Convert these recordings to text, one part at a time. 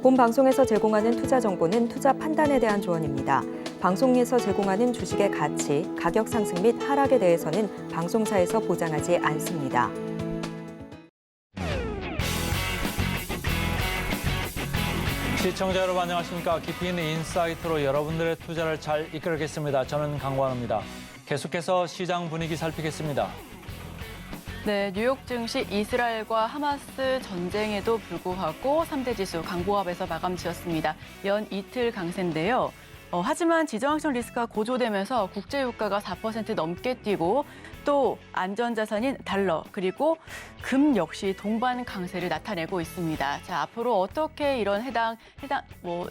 본 방송에서 제공하는 투자 정보는 투자 판단에 대한 조언입니다. 방송에서 제공하는 주식의 가치, 가격 상승 및 하락에 대해서는 방송사에서 보장하지 않습니다. 시청자 여러분 안녕하십니까. 깊이 있는 인사이트로 여러분들의 투자를 잘 이끌겠습니다. 저는 강관우입니다. 계속해서 시장 분위기 살피겠습니다. 네, 뉴욕 증시 이스라엘과 하마스 전쟁에도 불구하고 3대 지수 강보합에서 마감 지었습니다. 연 이틀 강세인데요. 하지만 지정학적 리스크가 고조되면서 국제유가가 4% 넘게 뛰고 또 안전자산인 달러 그리고 금 역시 동반 강세를 나타내고 있습니다. 자, 앞으로 어떻게 이런 해당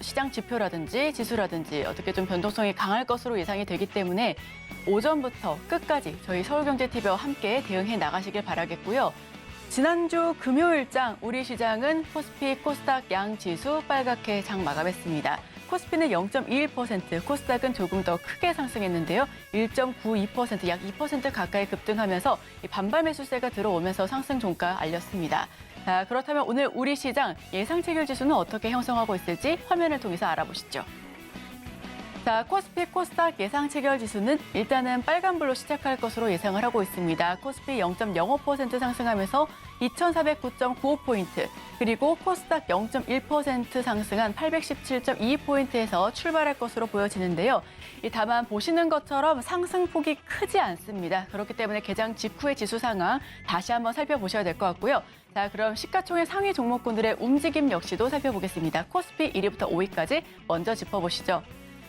시장 지표라든지 지수라든지 어떻게 좀 변동성이 강할 것으로 예상이 되기 때문에 오전부터 끝까지 저희 서울경제TV와 함께 대응해 나가시길 바라겠고요. 지난주 금요일장 우리 시장은 코스피, 코스닥 양 지수 빨갛게 장 마감했습니다. 코스피는 0.21%, 코스닥은 조금 더 크게 상승했는데요. 1.92%, 약 2% 가까이 급등하면서 반발 매수세가 들어오면서 상승 종가 알렸습니다. 자, 그렇다면 오늘 우리 시장 예상 체결 지수는 어떻게 형성하고 있을지 화면을 통해서 알아보시죠. 자, 코스피, 코스닥 예상 체결 지수는 일단은 빨간불로 시작할 것으로 예상을 하고 있습니다. 코스피 0.05% 상승하면서 2,409.95포인트, 그리고 코스닥 0.1% 상승한 817.22포인트에서 출발할 것으로 보여지는데요. 다만 보시는 것처럼 상승폭이 크지 않습니다. 그렇기 때문에 개장 직후의 지수 상황 다시 한번 살펴보셔야 될 것 같고요. 자, 그럼 시가총액 상위 종목군들의 움직임 역시도 살펴보겠습니다. 코스피 1위부터 5위까지 먼저 짚어보시죠.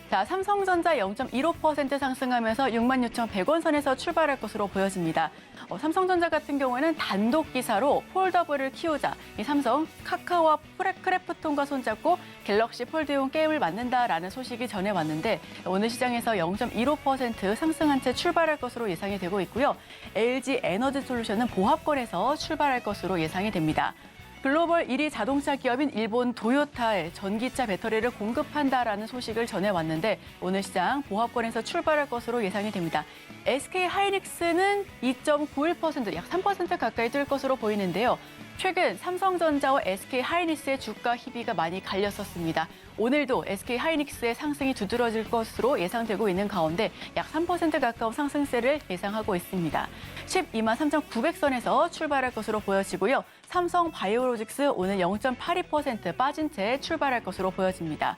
자, 삼성전자 0.15% 상승하면서 66,100원 선에서 출발할 것으로 보여집니다. 삼성전자 같은 경우에는 단독 기사로 폴더블을 키우자. 이 삼성, 카카오와 크래프톤과 손잡고 갤럭시 폴드용 게임을 만든다라는 소식이 전해왔는데 오늘 시장에서 0.15% 상승한 채 출발할 것으로 예상이 되고 있고요. LG 에너지솔루션은 보합권에서 출발할 것으로 예상이 됩니다. 글로벌 1위 자동차 기업인 일본 도요타에 전기차 배터리를 공급한다라는 소식을 전해왔는데 오늘 시장 보합권에서 출발할 것으로 예상이 됩니다. SK 하이닉스는 2.91%, 약 3% 가까이 뛸 것으로 보이는데요. 최근 삼성전자와 SK 하이닉스의 주가 희비가 많이 갈렸었습니다. 오늘도 SK 하이닉스의 상승이 두드러질 것으로 예상되고 있는 가운데 약 3% 가까운 상승세를 예상하고 있습니다. 123,900선에서 출발할 것으로 보여지고요. 삼성 바이오로직스 오늘 0.82% 빠진 채 출발할 것으로 보여집니다.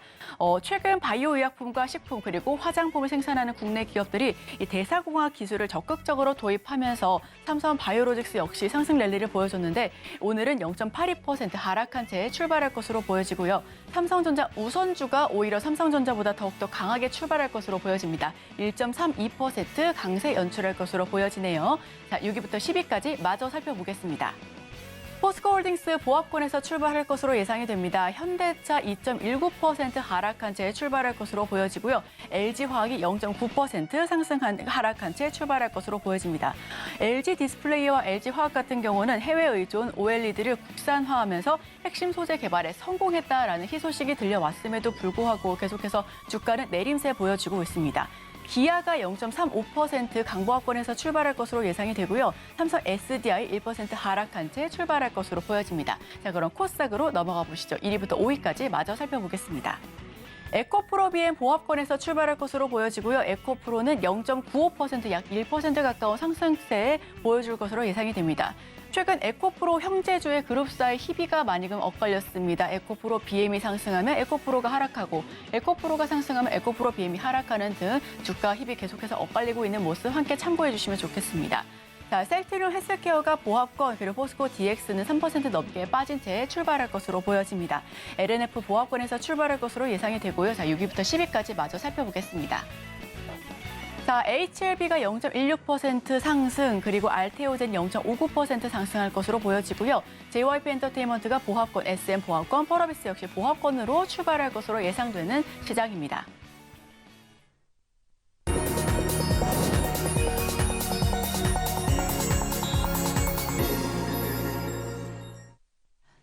최근 바이오의약품과 식품 그리고 화장품을 생산하는 국내 기업들이 이 대사공학 기술을 적극적으로 도입하면서 삼성 바이오로직스 역시 상승 랠리를 보여줬는데 오늘은 0.82% 하락한 채 출발할 것으로 보여지고요. 삼성전자 우선주가 오히려 삼성전자보다 더욱더 강하게 출발할 것으로 보여집니다. 1.32% 강세 연출할 것으로 보여지네요. 자, 6위부터 10위까지 마저 살펴보겠습니다. 포스코홀딩스 보합권에서 출발할 것으로 예상이 됩니다. 현대차 2.19% 하락한 채 출발할 것으로 보여지고요. LG화학이 0.9% 하락한 채 출발할 것으로 보여집니다. LG디스플레이와 LG화학 같은 경우는 해외 의존 OLED를 국산화하면서 핵심 소재 개발에 성공했다라는 희소식이 들려왔음에도 불구하고 계속해서 주가는 내림세 보여주고 있습니다. 기아가 0.35% 강보합권에서 출발할 것으로 예상이 되고요. 삼성 SDI 1% 하락한 채 출발할 것으로 보여집니다. 자, 그럼 코스닥으로 넘어가 보시죠. 1위부터 5위까지 마저 살펴보겠습니다. 에코프로 BM 보합권에서 출발할 것으로 보여지고요. 에코프로는 0.95%, 약 1% 가까운 상승세 보여줄 것으로 예상이 됩니다. 최근 에코프로 형제주의 그룹사의 희비가 많이 엇갈렸습니다. 에코프로 BM이 상승하면 에코프로가 하락하고 에코프로가 상승하면 에코프로 BM이 하락하는 등 주가 희비 계속해서 엇갈리고 있는 모습 함께 참고해 주시면 좋겠습니다. 자, 셀트리온 헬스케어가 보합권 그리고 포스코 DX는 3% 넘게 빠진 채 출발할 것으로 보여집니다. LNF 보합권에서 출발할 것으로 예상이 되고요. 자, 6위부터 10위까지 마저 살펴보겠습니다. 자, HLB가 0.16% 상승, 그리고 알테오젠 0.59% 상승할 것으로 보여지고요. JYP 엔터테인먼트가 보합권, SM 보합권, 펄어비스 역시 보합권으로 출발할 것으로 예상되는 시장입니다.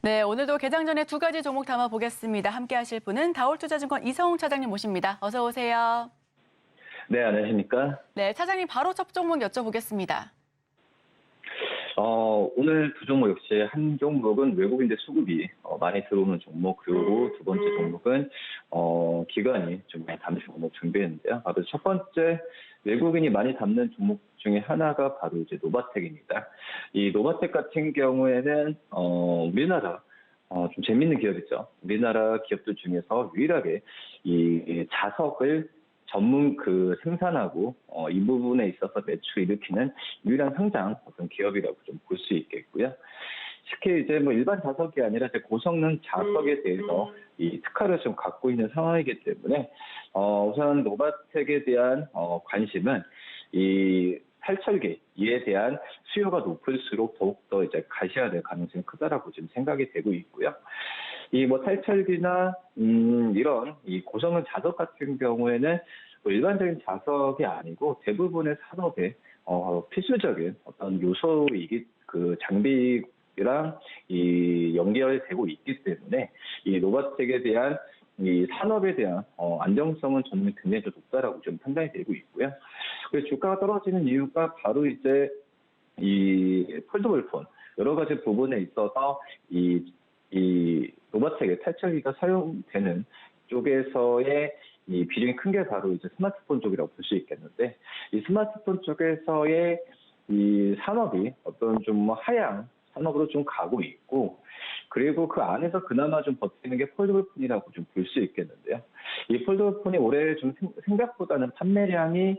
네, 오늘도 개장 전에 두 가지 종목 담아보겠습니다. 함께 하실 분은 다올투자증권 이성웅 차장님 모십니다. 어서 오세요. 네, 안녕하십니까? 네, 차장님 바로 첫 종목 여쭤보겠습니다. 오늘 두 종목 역시 한 종목은 외국인들 수급이 많이 들어오는 종목, 그리고 두 번째 종목은 기관이 좀 많이 담는 종목 준비했는데요. 바로 첫 번째 외국인이 많이 담는 종목 중에 하나가 바로 이제 노바텍입니다. 이 노바텍 같은 경우에는 우리나라 좀 재밌는 기업이죠. 우리나라 기업들 중에서 유일하게 이 자석을 전문 생산하고 이 부분에 있어서 매출 일으키는 유일한 상장 어떤 기업이라고 좀 볼 수 있겠고요. 특히 이제 뭐 일반 자석이 아니라 이제 고성능 자석에 대해서 이 특화를 좀 갖고 있는 상황이기 때문에 우선 노바텍에 대한 관심은 이 탈철기에 대한 수요가 높을수록 더욱더 이제 가시화될 가능성이 크다라고 지금 생각이 되고 있고요. 이 뭐 탈철기나 이런 이 고성능 자석 같은 경우에는 뭐 일반적인 자석이 아니고 대부분의 산업에 필수적인 어떤 요소이기 그 장비랑 이 연결되고 있기 때문에 이 노바텍에 대한 이 산업에 대한 안정성은 저는 굉장히 좀 높다라고 좀 판단이 되고 있고요. 그래서 주가가 떨어지는 이유가 바로 이제 이 폴더블 폰 여러 가지 부분에 있어서 이 노바텍의 탈철기가 사용되는 쪽에서의 이 비중이 큰 게 바로 이제 스마트폰 쪽이라고 볼 수 있겠는데, 이 스마트폰 쪽에서의 이 산업이 어떤 좀 하향 산업으로 좀 가고 있고, 그리고 그 안에서 그나마 좀 버티는 게 폴더블폰이라고 좀 볼 수 있겠는데요. 이 폴더블폰이 올해 좀 생각보다는 판매량이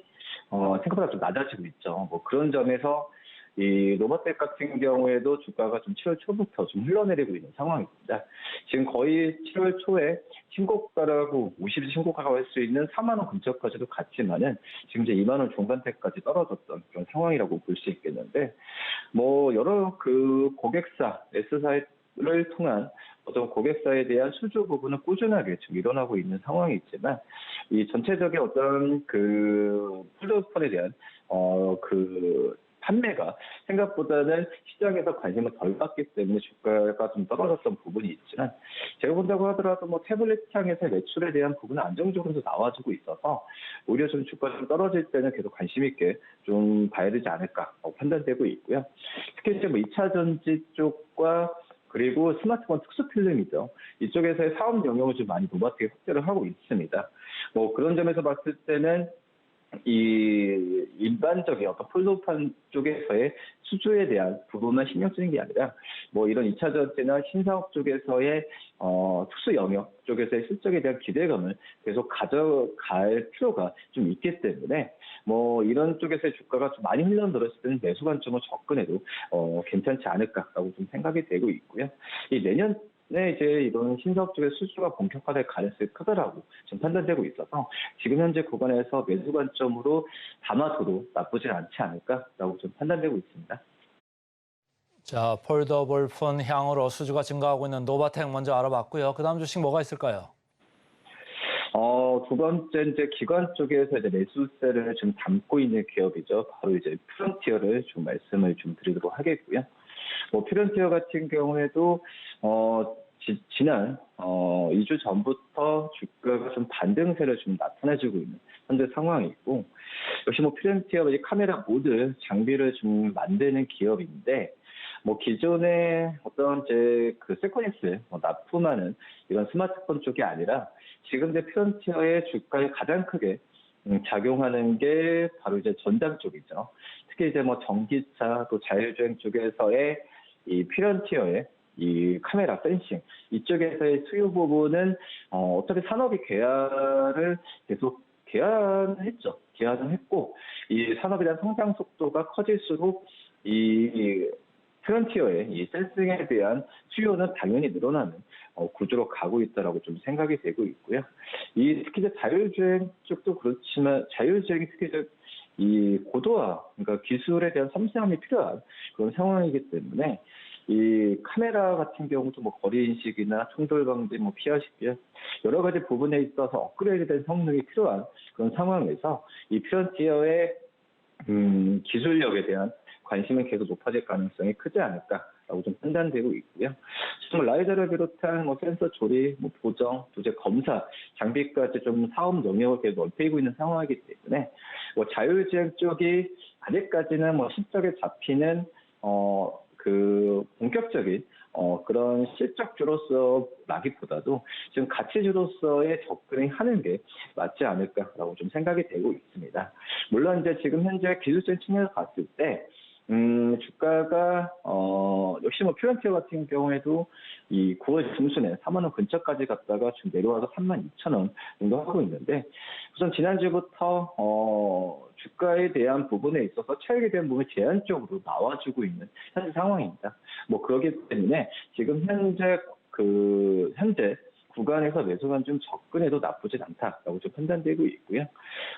생각보다 좀 낮아지고 있죠. 뭐 그런 점에서 이 노바텍 같은 경우에도 주가가 좀 7월 초부터 좀 흘러내리고 있는 상황입니다. 지금 거의 7월 초에 신고가라고 50일 신고가가 할 수 있는 4만 원 근처까지도 갔지만은 지금 이제 2만 원 중반대까지 떨어졌던 그런 상황이라고 볼 수 있겠는데, 뭐 여러 그 고객사 S사를 통한 어떤 고객사에 대한 수주 부분은 꾸준하게 지금 일어나고 있는 상황이 있지만, 이 전체적인 어떤 그 폴더폰에 대한 판매가 생각보다는 시장에서 관심을 덜 받기 때문에 주가가 좀 떨어졌던 부분이 있지만, 제가 본다고 하더라도 뭐 태블릿 향에서 매출에 대한 부분은 안정적으로 나와주고 있어서 오히려 좀 주가 좀 떨어질 때는 계속 관심 있게 좀 봐야 되지 않을까 판단되고 있고요. 특히 이제 뭐 2차 전지 쪽과 그리고 스마트폰 특수 필름이죠. 이쪽에서의 사업 영역을 좀 많이 노바텍이 확대를 하고 있습니다. 뭐 그런 점에서 봤을 때는 이 일반적인 어떤 폴더폰 쪽에서의 수주에 대한 부분만 신경 쓰는 게 아니라 뭐 이런 2차 전지나 신사업 쪽에서의 특수 영역 쪽에서의 실적에 대한 기대감을 계속 가져갈 필요가 좀 있기 때문에 뭐 이런 쪽에서의 주가가 좀 많이 흘러들었을 때는 매수 관점으로 접근해도 괜찮지 않을까라고 좀 생각이 되고 있고요. 이 내년 이제 이런 신사업 쪽의 수주가 본격화될 가능성이 크다라고 지금 판단되고 있어서 지금 현재 구간에서 매수 관점으로 담아둬도 나쁘진 않지 않을까라고 좀 판단되고 있습니다. 자, 폴더블 폰 향으로 수주가 증가하고 있는 노바텍 먼저 알아봤고요. 그 다음 주식 뭐가 있을까요? 두 번째 이제 기관 쪽에서 이제 매수세를 좀 담고 있는 기업이죠. 바로 이제 프론티어를 좀 말씀을 좀 드리도록 하겠고요. 뭐 프론티어 같은 경우에도 지난 2주 전부터 주가가 좀 반등세를 좀 나타내주고 있는 현재 상황이고, 역시 뭐 프론티어 카메라 모드 장비를 좀 만드는 기업인데, 뭐 기존의 어떤 이제 그 세코닉스 납품하는 이런 스마트폰 쪽이 아니라 지금 이제 프론티어의 주가에 가장 크게 작용하는 게 바로 이제 전장 쪽이죠. 특히 이제 뭐 전기차 또 자율주행 쪽에서의 이 프론티어의 이 카메라 센싱 이쪽에서의 수요 부분은 어차피 산업이 계속 개안을 했고, 이 산업에 대한 성장 속도가 커질수록 이 프론티어의 이 센싱에 대한 수요는 당연히 늘어나는 구조로 가고 있다라고 좀 생각이 되고 있고요. 특히 이제 자율주행 쪽도 그렇지만 자율주행이 특히 이 고도화, 그러니까 기술에 대한 섬세함이 필요한 그런 상황이기 때문에 이 카메라 같은 경우도 뭐 거리 인식이나 충돌 방지, 뭐 피하시기 여러 가지 부분에 있어서 업그레이드된 성능이 필요한 그런 상황에서 이 프론티어의 기술력에 대한 관심은 계속 높아질 가능성이 크지 않을까라고 좀 판단되고 있고요. 지금 라이다를 비롯한 뭐 센서 조립, 뭐 보정, 또 이제 검사 장비까지 좀 사업 영역을 계속 넓히고 있는 상황이기 때문에 뭐 자율주행 쪽이 아직까지는 뭐 실적에 잡히는 본격적인 그런 실적주로서라기보다도 지금 가치주로서의 접근을 하는 게 맞지 않을까라고 좀 생각이 되고 있습니다. 물론 이제 지금 현재 기술적인 측면에서 봤을 때 주가가 역시 뭐 퓨런티어 같은 경우에도 이 9월 중순에 4만 원 근처까지 갔다가 지금 내려와서 32,000원 정도 하고 있는데 우선 지난주부터 주가에 대한 부분에 있어서 차익에 대한 부분이 제한적으로 나와주고 있는 현재 상황입니다. 뭐 그렇기 때문에 지금 현재 구간에서 매수만 좀 접근해도 나쁘진 않다라고 좀 판단되고 있고요.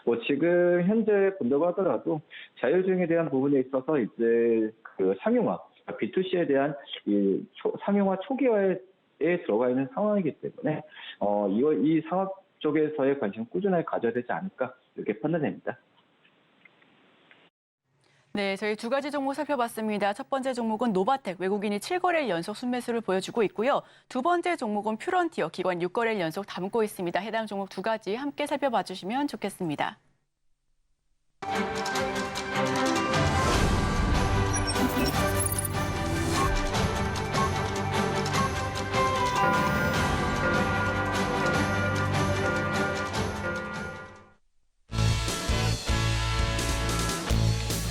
뭐 지금 현재 본다고 하더라도 자율주행에 대한 부분에 있어서 이제 그 상용화, B2C에 대한 이 상용화 초기화에 들어가 있는 상황이기 때문에 이 상업 쪽에서의 관심 꾸준하게 가져야 되지 않을까 이렇게 판단됩니다. 네, 저희 두 가지 종목 살펴봤습니다. 첫 번째 종목은 노바텍, 외국인이 7거래일 연속 순매수를 보여주고 있고요. 두 번째 종목은 퓨런티어, 기관 6거래일 연속 담고 있습니다. 해당 종목 두 가지 함께 살펴봐 주시면 좋겠습니다.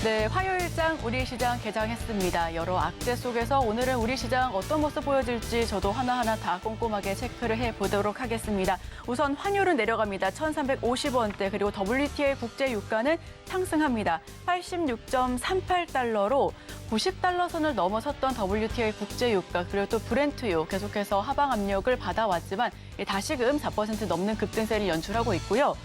네, 화요일장 우리 시장 개장했습니다. 여러 악재 속에서 오늘은 우리 시장 어떤 모습 보여줄지 저도 하나하나 다 꼼꼼하게 체크를 해보도록 하겠습니다. 우선 환율은 내려갑니다. 1,350원대, 그리고 WTI 국제 유가는 상승합니다. 86.38달러로 90달러 선을 넘어섰던 WTI 국제 유가, 그리고 또 브렌트유 계속해서 하방 압력을 받아왔지만 다시금 4% 넘는 급등세를 연출하고 있고요.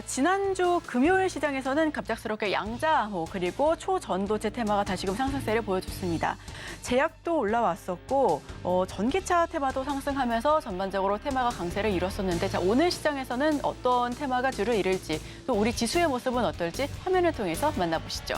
지난주 금요일 시장에서는 갑작스럽게 양자호 그리고 초전도체 테마가 다시금 상승세를 보여줬습니다. 제약도 올라왔었고 전기차 테마도 상승하면서 전반적으로 테마가 강세를 이뤘었는데 자, 오늘 시장에서는 어떤 테마가 주를 이룰지 또 우리 지수의 모습은 어떨지 화면을 통해서 만나보시죠.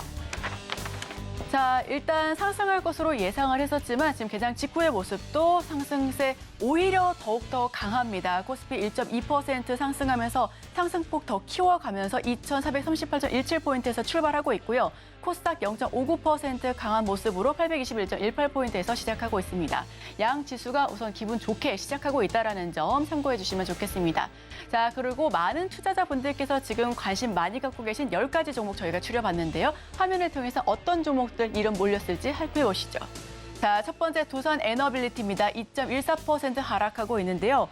자, 일단 상승할 것으로 예상을 했었지만 지금 개장 직후의 모습도 상승세 오히려 더욱더 강합니다. 코스피 1.2% 상승하면서 상승폭 더 키워가면서 2,438.17포인트에서 출발하고 있고요. 코스닥 0.59% 강한 모습으로 821.18포인트에서 시작하고 있습니다. 양 지수가 우선 기분 좋게 시작하고 있다는 점 참고해 주시면 좋겠습니다. 자, 그리고 많은 투자자분들께서 지금 관심 많이 갖고 계신 10가지 종목 저희가 추려봤는데요. 화면을 통해서 어떤 종목들 이름 몰렸을지 살펴보시죠. 자, 첫 번째 두산 에너빌리티입니다. 2.14% 하락하고 있는데요.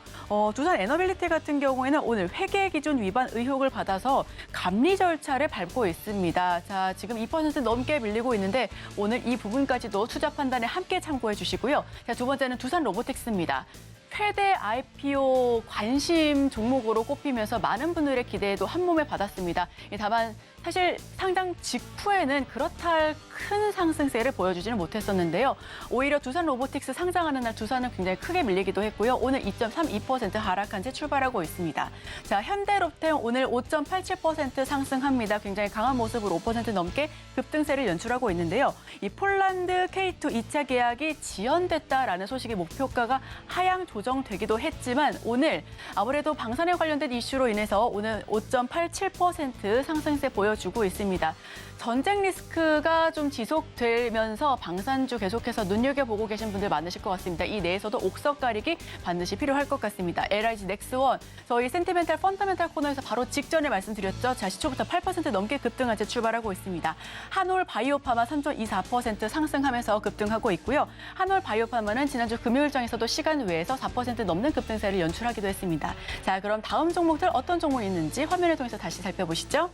두산 에너빌리티 같은 경우에는 오늘 회계 기준 위반 의혹을 받아서 감리 절차를 밟고 있습니다. 자, 지금 2% 넘게 밀리고 있는데 오늘 이 부분까지도 투자 판단에 함께 참고해 주시고요. 자, 두 번째는 두산 로보틱스입니다. 최대 IPO 관심 종목으로 꼽히면서 많은 분들의 기대에도 한몸에 받았습니다. 다만 사실 상장 직후에는 그렇다 할 큰 상승세를 보여주지는 못했었는데요. 오히려 두산 로보틱스 상장하는 날 두산은 굉장히 크게 밀리기도 했고요. 오늘 2.32% 하락한 채 출발하고 있습니다. 자, 현대롭템 오늘 5.87% 상승합니다. 굉장히 강한 모습으로 5% 넘게 급등세를 연출하고 있는데요. 이 폴란드 K2 2차 계약이 지연됐다라는 소식이 목표가가 하향 조정되기도 했지만 오늘 아무래도 방산에 관련된 이슈로 인해서 오늘 5.87% 상승세 보여주고 있습니다. 전쟁 리스크가 좀 지속되면서 방산주 계속해서 눈여겨보고 계신 분들 많으실 것 같습니다. 이 내에서도 옥석 가리기 반드시 필요할 것 같습니다. LIG 넥스원, 저희 센티멘탈 펀더멘탈 코너에서 바로 직전에 말씀드렸죠. 자, 시초부터 8% 넘게 급등한 채 출발하고 있습니다. 한올 바이오파마 3.24% 상승하면서 급등하고 있고요. 한올 바이오파마는 지난주 금요일장에서도 시간 외에서 4% 넘는 급등세를 연출하기도 했습니다. 자, 그럼 다음 종목들 어떤 종목이 있는지 화면을 통해서 다시 살펴보시죠.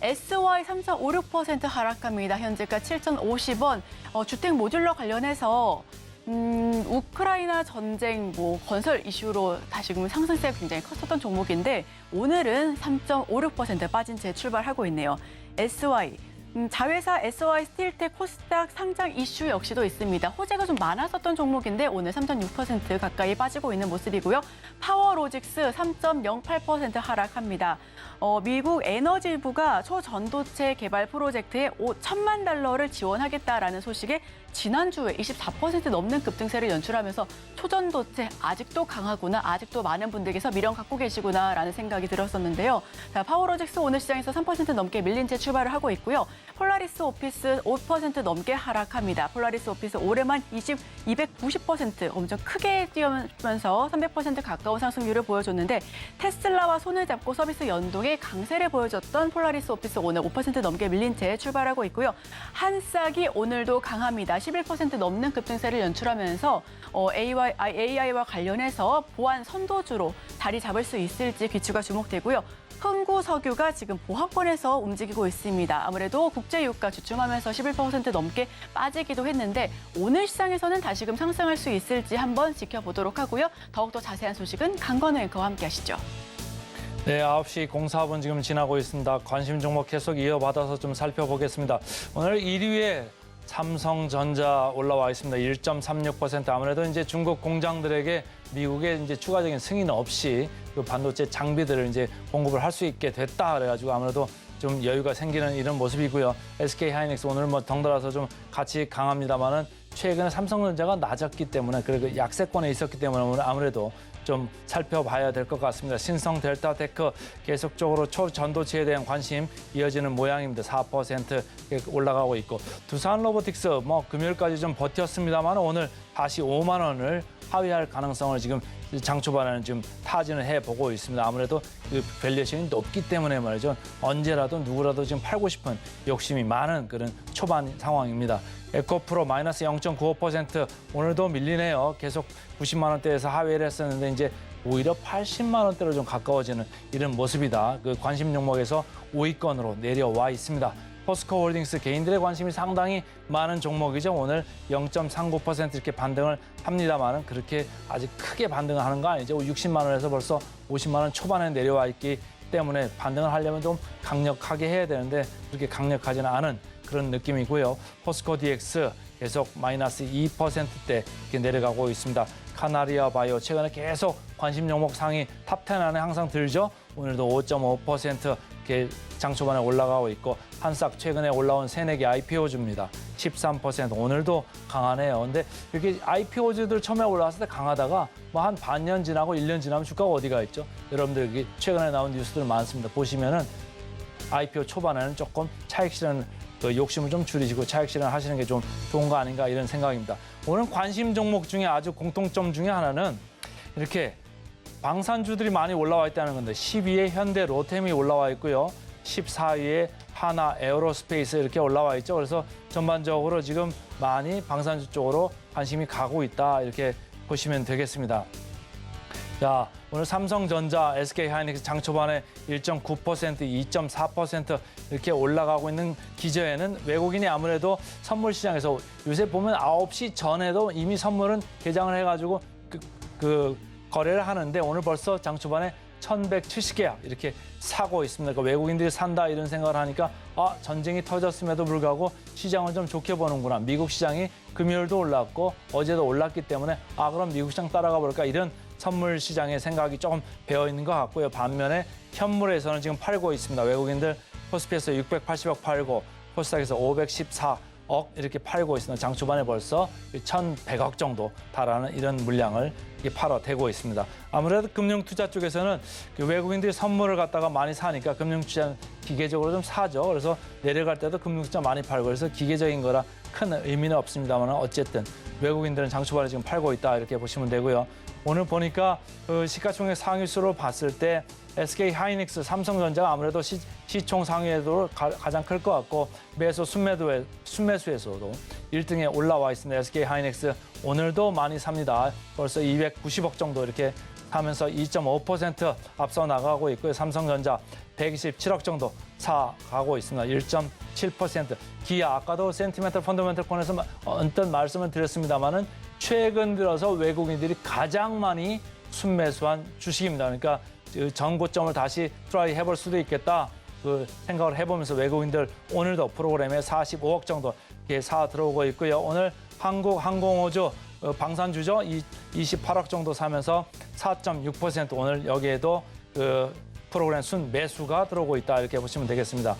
SY 3.56% 하락합니다. 현재가 7,050원. 주택 모듈러 관련해서 우크라이나 전쟁, 건설 이슈로 다시금 상승세가 굉장히 컸었던 종목인데 오늘은 3.56% 빠진 채 출발하고 있네요. SY. 자회사 SY 스틸텍 코스닥 상장 이슈 역시도 있습니다. 호재가 좀 많았었던 종목인데 오늘 3.6% 가까이 빠지고 있는 모습이고요. 파워로직스 3.08% 하락합니다. 미국 에너지부가 초전도체 개발 프로젝트에 $5천만 지원하겠다라는 소식에 지난주에 24% 넘는 급등세를 연출하면서 초전도체 아직도 강하구나, 아직도 많은 분들께서 미련 갖고 계시구나라는 생각이 들었었는데요. 자, 파워로직스 오늘 시장에서 3% 넘게 밀린 채 출발을 하고 있고요. 폴라리스 오피스 5% 넘게 하락합니다. 폴라리스 오피스 올해만 290% 엄청 크게 뛰면서 300% 가까운 상승률을 보여줬는데 테슬라와 손을 잡고 서비스 연동의 강세를 보여줬던 폴라리스 오피스 오늘 5% 넘게 밀린 채 출발하고 있고요. 한싹이 오늘도 강합니다. 11% 넘는 급등세를 연출하면서 AI와 관련해서 보안 선도주로 자리 잡을 수 있을지 귀추가 주목되고요. 흥구석유가 지금 보합권에서 움직이고 있습니다. 아무래도 국제유가 주춤하면서 11% 넘게 빠지기도 했는데 오늘 시장에서는 다시금 상승할 수 있을지 한번 지켜보도록 하고요. 더욱더 자세한 소식은 강건우 앵커와 함께 하시죠. 네, 9시 04분 지금 지나고 있습니다. 관심 종목 계속 이어받아서 좀 살펴보겠습니다. 오늘 1위에 삼성전자 올라와 있습니다. 1.36%. 아무래도 이제 중국 공장들에게 미국의 이제 추가적인 승인 없이 그 반도체 장비들을 이제 공급을 할 수 있게 됐다 그래가지고 아무래도 좀 여유가 생기는 이런 모습이고요. SK 하이닉스 오늘 뭐 덩달아서 좀 같이 강합니다만은 최근에 삼성전자가 낮았기 때문에 그리고 약세권에 있었기 때문에 아무래도 좀 살펴봐야 될 것 같습니다. 신성 델타테크 계속적으로 초전도체에 대한 관심 이어지는 모양입니다. 4% 올라가고 있고 두산 로보틱스 뭐 금요일까지 좀 버텼습니다만 오늘 다시 5만 원을 하회할 가능성을 지금 장 초반에는 지금 타진을 해보고 있습니다. 아무래도 그 밸류에이션이 높기 때문에 말이죠. 언제라도 누구라도 지금 팔고 싶은 욕심이 많은 그런 초반 상황입니다. 에코프로 마이너스 0.95% 오늘도 밀리네요. 계속 90만 원대에서 하회를 했었는데 이제 오히려 80만 원대로 좀 가까워지는 이런 모습이다. 그 관심 종목에서 5위권으로 내려와 있습니다. 포스코 홀딩스 개인들의 관심이 상당히 많은 종목이죠. 오늘 0.39% 이렇게 반등을 합니다만은 그렇게 아직 크게 반등을 하는 거 아니죠. 60만 원에서 벌써 50만 원 초반에 내려와 있기 때문에 반등을 하려면 좀 강력하게 해야 되는데 그렇게 강력하지는 않은 그런 느낌이고요. 포스코 DX 계속 마이너스 2%대 이렇게 내려가고 있습니다. 카나리아 바이오 최근에 계속 관심 종목 상위 탑10 안에 항상 들죠. 오늘도 5.5% 이렇게 장 초반에 올라가고 있고 한싹 최근에 올라온 새내기 IPO주입니다. 13% 오늘도 강하네요. 근데 이렇게 IPO주들 처음에 올라왔을 때 강하다가 뭐 한 반년 지나고 1년 지나면 주가가 어디가 있죠? 여러분들 여기 최근에 나온 뉴스들 많습니다. 보시면은 IPO 초반에는 조금 차익 실현 욕심을 좀 줄이시고 차익 실현 하시는 게 좀 좋은 거 아닌가 이런 생각입니다. 오늘 관심 종목 중에 아주 공통점 중에 하나는 이렇게 방산주들이 많이 올라와 있다는 건데 12위에 현대 로템이 올라와 있고요. 14위에 하나 에어로스페이스 이렇게 올라와 있죠. 그래서 전반적으로 지금 많이 방산주 쪽으로 관심이 가고 있다 이렇게 보시면 되겠습니다. 자, 오늘 삼성전자, SK 하이닉스 장 초반에 1.9%, 2.4% 이렇게 올라가고 있는 기저에는 외국인이 아무래도 선물 시장에서 요새 보면 9시 전에도 이미 선물은 개장을 해가지고 그 거래를 하는데 오늘 벌써 장 초반에 1,170개야 이렇게 사고 있습니다. 그러니까 외국인들이 산다 이런 생각을 하니까 전쟁이 터졌음에도 불구하고 시장을 좀 좋게 보는구나. 미국 시장이 금요일도 올랐고 어제도 올랐기 때문에 그럼 미국 시장 따라가 볼까 이런 선물 시장의 생각이 조금 배어 있는 것 같고요. 반면에 현물에서는 지금 팔고 있습니다. 외국인들 코스피에서 680억 팔고 코스닥에서 514억 이렇게 팔고 있습니다. 장 초반에 벌써 1,100억 정도 달하는 이런 물량을 팔아대고 있습니다. 아무래도 금융투자 쪽에서는 외국인들이 선물을 갖다가 많이 사니까 금융투자는 기계적으로 좀 사죠. 그래서 내려갈 때도 금융투자 많이 팔고 그래서 기계적인 거라 큰 의미는 없습니다만 어쨌든 외국인들은 장 초반에 지금 팔고 있다 이렇게 보시면 되고요. 오늘 보니까 시가총액 상위수로 봤을 때 SK 하이닉스, 삼성전자가 아무래도 시총 상위에도 가장 클 것 같고 매수 순매수에서도 1등에 올라와 있습니다. SK 하이닉스 오늘도 많이 삽니다. 벌써 290억 정도 이렇게 사면서 2.5% 앞서 나가고 있고요. 삼성전자 127억 정도 사가고 있습니다. 1.7%. 기아 아까도 센티멘털 펀더멘털 코너에서 언뜻 말씀을 드렸습니다마는 최근 들어서 외국인들이 가장 많이 순매수한 주식입니다. 그러니까 전고점을 다시 트라이 해볼 수도 있겠다. 그 생각을 해보면서 외국인들 오늘도 프로그램에 45억 정도 이렇게 사 들어오고 있고요. 오늘 한국항공우주 방산주죠. 28억 정도 사면서 4.6% 오늘 여기에도 그 프로그램 순 매수가 들어오고 있다 이렇게 보시면 되겠습니다.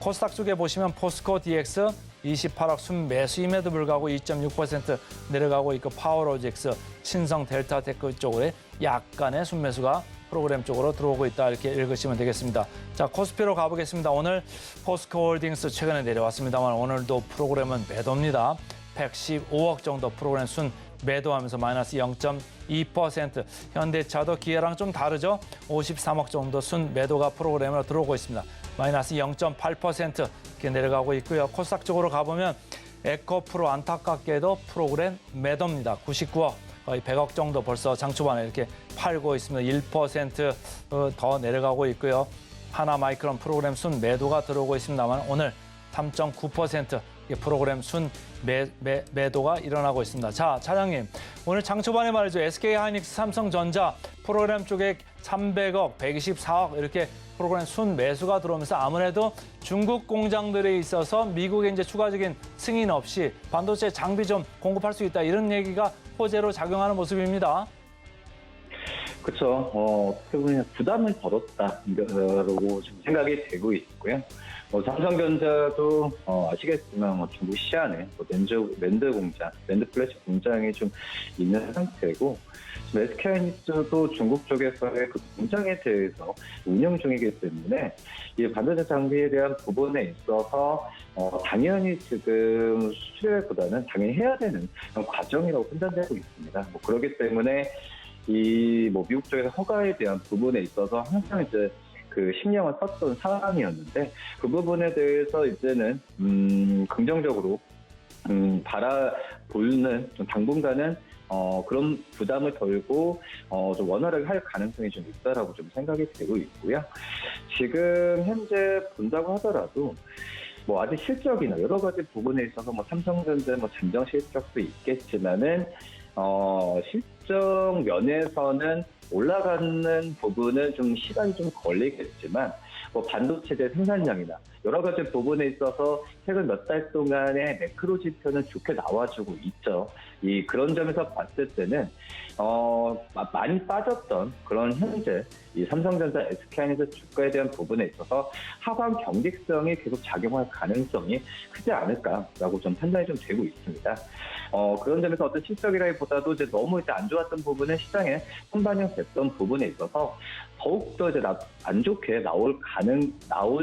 코스닥 쪽에 보시면 포스코 DX 28억 순매수임에도 불구하고 2.6% 내려가고 있고 파워로직스, 신성 델타테크 쪽으로 약간의 순매수가 프로그램 쪽으로 들어오고 있다 이렇게 읽으시면 되겠습니다. 자, 코스피로 가보겠습니다. 오늘 포스코홀딩스 최근에 내려왔습니다만 오늘도 프로그램은 매도입니다. 115억 정도 프로그램 순 매도하면서 마이너스 0.2%. 현대차도 기아랑 좀 다르죠. 53억 정도 순 매도가 프로그램으로 들어오고 있습니다. 마이너스 0.8% 이렇게 내려가고 있고요. 코스닥 쪽으로 가보면 에코프로 안타깝게도 프로그램 매도입니다. 99억. 거의 100억 정도 벌써 장 초반에 이렇게 팔고 있습니다. 1%더 내려가고 있고요. 하나마이크론 프로그램 순 매도가 들어오고 있습니다만 오늘 3.9% 프로그램 순 매도가 일어나고 있습니다. 자, 차장님, 오늘 장 초반에 말이죠. SK하이닉스, 삼성전자 프로그램 쪽에 300억, 124억 이렇게 프로그램 순 매수가 들어오면서 아무래도 중국 공장들에 있어서 미국의 이제 추가적인 승인 없이 반도체 장비 좀 공급할 수 있다 이런 얘기가 호재로 작용하는 모습입니다. 그렇죠. 어떻게 보면 부담을 덜었다라고 좀 생각이 되고 있고요. 삼성전자도 아시겠지만 중국 시안에 랜드 공장, 랜드 플래시 공장이 좀 있는 상태고 SK하이닉스도 중국 쪽에서의 그 공장에 대해서 운영 중이기 때문에 이 반도체 장비에 대한 부분에 있어서 당연히 지금 수출보다는 당연히 해야 되는 그런 과정이라고 판단되고 있습니다. 그렇기 때문에 미국 쪽에서 허가에 대한 부분에 있어서 항상 이제 그 신경을 썼던 상황이었는데 그 부분에 대해서 이제는 긍정적으로 바라보는 좀 당분간은 그런 부담을 덜고 좀 원활하게 할 가능성이 좀 있다라고 좀 생각이 되고 있고요. 지금 현재 본다고 하더라도 아직 실적이나 여러 가지 부분에 있어서 삼성전자 잠정 실적도 있겠지만은 실적 면에서는 올라가는 부분은 좀 시간이 좀 걸리겠지만 반도체의 생산량이나 여러 가지 부분에 있어서 최근 몇 달 동안의 매크로 지표는 좋게 나와주고 있죠. 그런 점에서 봤을 때는 많이 빠졌던 그런 현재 이 삼성전자, SK하이닉스 주가에 대한 부분에 있어서 하방 경직성이 계속 작용할 가능성이 크지 않을까라고 좀 판단이 좀 되고 있습니다. 그런 점에서 어떤 실적이라기보다도 이제 너무 안 좋았던 부분은 시장에 선반영됐던 부분에 있어서 더욱더 이제 안 좋게 나올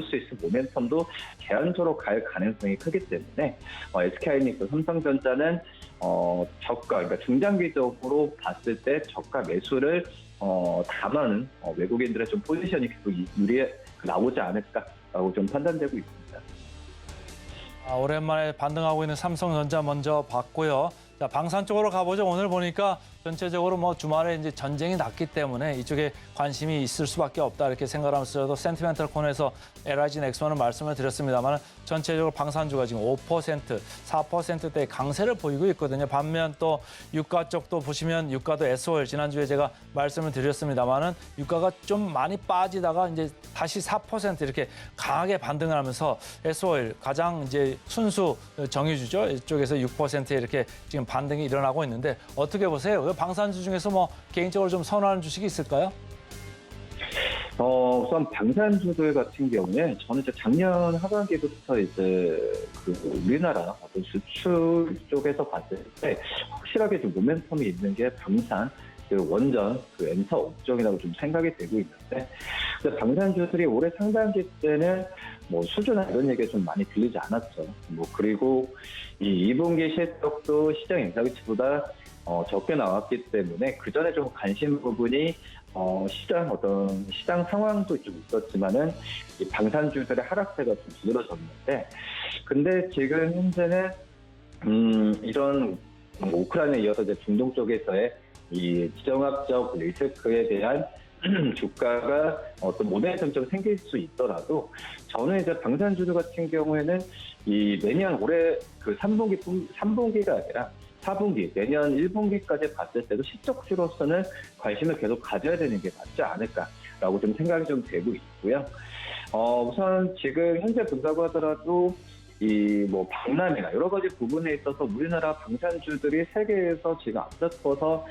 수 있을 모멘텀도 제한적으로 갈 가능성이 크기 때문에 SK하이닉스, 삼성전자는 저가, 그러니까 중장기적으로 봤을 때 저가 매수를 담아는 외국인들의 좀 포지션이 계속 유리해 나오지 않을까라고 좀 판단되고 있습니다. 오랜만에 반등하고 있는 삼성전자 먼저 봤고요. 자, 방산 쪽으로 가보죠. 오늘 보니까 전체적으로 주말에 이제 전쟁이 났기 때문에 이쪽에 관심이 있을 수밖에 없다 이렇게 생각하면서 저도 센티멘털 코너에서 LIG 넥슨을 말씀을 드렸습니다만 전체적으로 방산주가 지금 5%, 4%대의 강세를 보이고 있거든요. 반면 또 유가 쪽도 보시면 유가도 SOL 지난주에 제가 말씀을 드렸습니다만은 유가가 좀 많이 빠지다가 이제 다시 4% 이렇게 강하게 반등을 하면서 SOL 가장 이제 순수 정유주죠. 이쪽에서 6% 이렇게 지금 반등이 일어나고 있는데 어떻게 보세요? 방산주 중에서 개인적으로 좀 선호하는 주식이 있을까요? 우선 방산주들 같은 경우에 저는 이제 작년 하반기부터 이제 우리나라 어떤 수출 쪽에서 봤을 때 확실하게 좀 모멘텀이 있는 게 방산, 원전, 엔서 업종이라고 좀 생각이 되고 있는데 방산주들이 올해 상반기 때는 수주나 이런 얘기가 좀 많이 들리지 않았죠. 그리고 이 2분기 실적도 시장 예상치보다 적게 나왔기 때문에 그 전에 좀 관심 부분이 시장 상황도 좀 있었지만은 이 방산주들의 하락세가 좀 두드러졌는데 근데 지금 현재는 이런 우크라이나에 이어서 이제 중동 쪽에서의 이 지정학적 리스크에 대한 주가가 어떤 모멘텀 좀 생길 수 있더라도 저는 이제 방산주들 같은 경우에는 이 내년 올해 그 3분기가 아니라 4분기, 내년 1분기까지 봤을 때도 실적주로서는 관심을 계속 가져야 되는 게 맞지 않을까라고 좀 생각이 좀 되고 있고요. 우선 지금 현재 본다고 하더라도 이 뭐 박람회나 여러 가지 부분에 있어서 우리나라 방산주들이 세계에서 지금 앞서서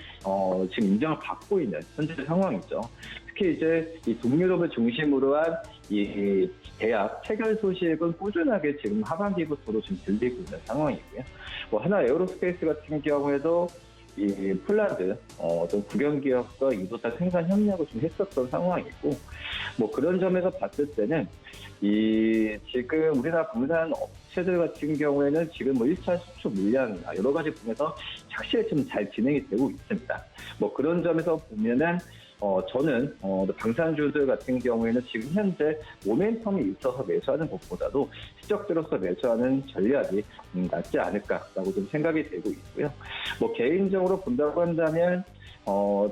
지금 인정을 받고 있는 현재 상황이죠. 특히 이제 이 동유럽을 중심으로 한 이 계약 체결 소식은 꾸준하게 지금 하반기부터도 지금 들리고 있는 상황이고요. 뭐 하나 에어로스페이스 같은 경우에도 이 폴란드 어떤 국영 기업과 이도사 생산 협력을 좀 했었던 상황이고, 뭐 그런 점에서 봤을 때는 이 지금 우리나라 방산 업체들 같은 경우에는 지금 뭐 1차 수출 물량이나 여러 가지 부분에서 착실히 좀 잘 진행이 되고 있습니다. 뭐 그런 점에서 보면은 저는 방산주들 같은 경우에는 지금 현재 모멘텀이 있어서 매수하는 것보다도 시적들로서 매수하는 전략이 낫지 않을까라고 좀 생각이 되고 있고요. 뭐 개인적으로 본다고 한다면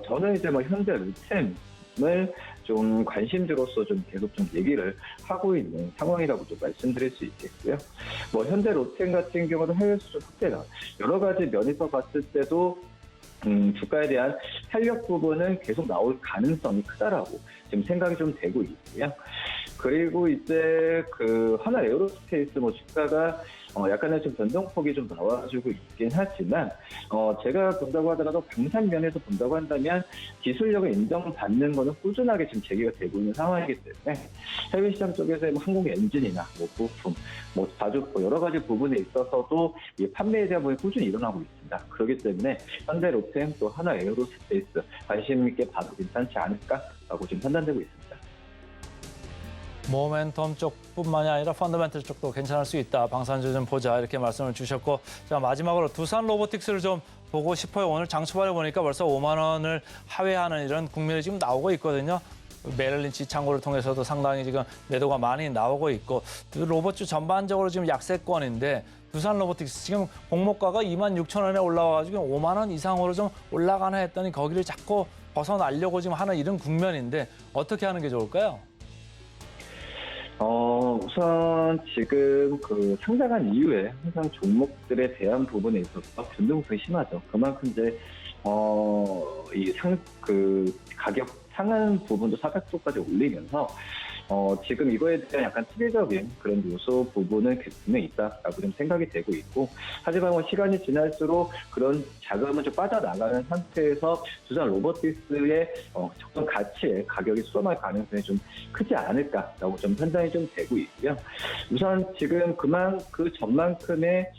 저는 이제 뭐 현대 루템을 좀 관심주로서 좀 계속 좀 얘기를 하고 있는 상황이라고 좀 말씀드릴 수 있겠고요. 뭐 현대 로템 같은 경우도 해외 수출 확대나 여러 가지 면에서 봤을 때도 주가에 대한 탄력 부분은 계속 나올 가능성이 크다라고 지금 생각이 좀 되고 있고요. 그리고 이제 그 하나 에어로스페이스 뭐 주가가 약간의 좀 변동폭이 좀 나와주고 있긴 하지만 제가 본다고 하더라도 방산 면에서 본다고 한다면 기술력을 인정받는 거는 꾸준하게 지금 제기가 되고 있는 상황이기 때문에 해외 시장 쪽에서 뭐 항공 엔진이나 뭐 부품, 뭐 자주포 여러 가지 부분에 있어서도 이 판매에 대한 부분이 꾸준히 일어나고 있습니다. 그렇기 때문에 현대 로템 또 하나 에어로스페이스 관심 있게 봐도 괜찮지 않을까라고 지금 판단되고 있습니다. 모멘텀 쪽뿐만이 아니라 펀더멘털 쪽도 괜찮을 수 있다. 방산주 좀 보자 이렇게 말씀을 주셨고, 자 마지막으로 두산 로보틱스를 좀 보고 싶어요. 오늘 장 초반에 보니까 벌써 5만 원을 하회하는 이런 국면이 지금 나오고 있거든요. 메릴린치 창고를 통해서도 상당히 지금 매도가 많이 나오고 있고, 로봇주 전반적으로 지금 약세권인데 두산 로보틱스 지금 공모가가 26,000원에 올라와가지고 5만 원 이상으로 좀 올라가나 했더니 거기를 자꾸 벗어나려고 지금 하는 이런 국면인데 어떻게 하는 게 좋을까요? 우선 지금 그 상장한 이후에 항상 종목들에 대한 부분에 있어서 변동성이 심하죠. 그만큼 이제 가격 상한 부분도 400조까지 올리면서 지금 이거에 대한 약간 특이적인 그런 요소 부분은 분명히 있다라고 좀 생각이 되고 있고, 하지만 뭐 시간이 지날수록 그런 자금은 좀 빠져나가는 상태에서 두산 로보틱스의 적정 가치의 가격이 수렴할 가능성이 좀 크지 않을까라고 좀 판단이 좀 되고 있고요. 우선 지금 그 전만큼의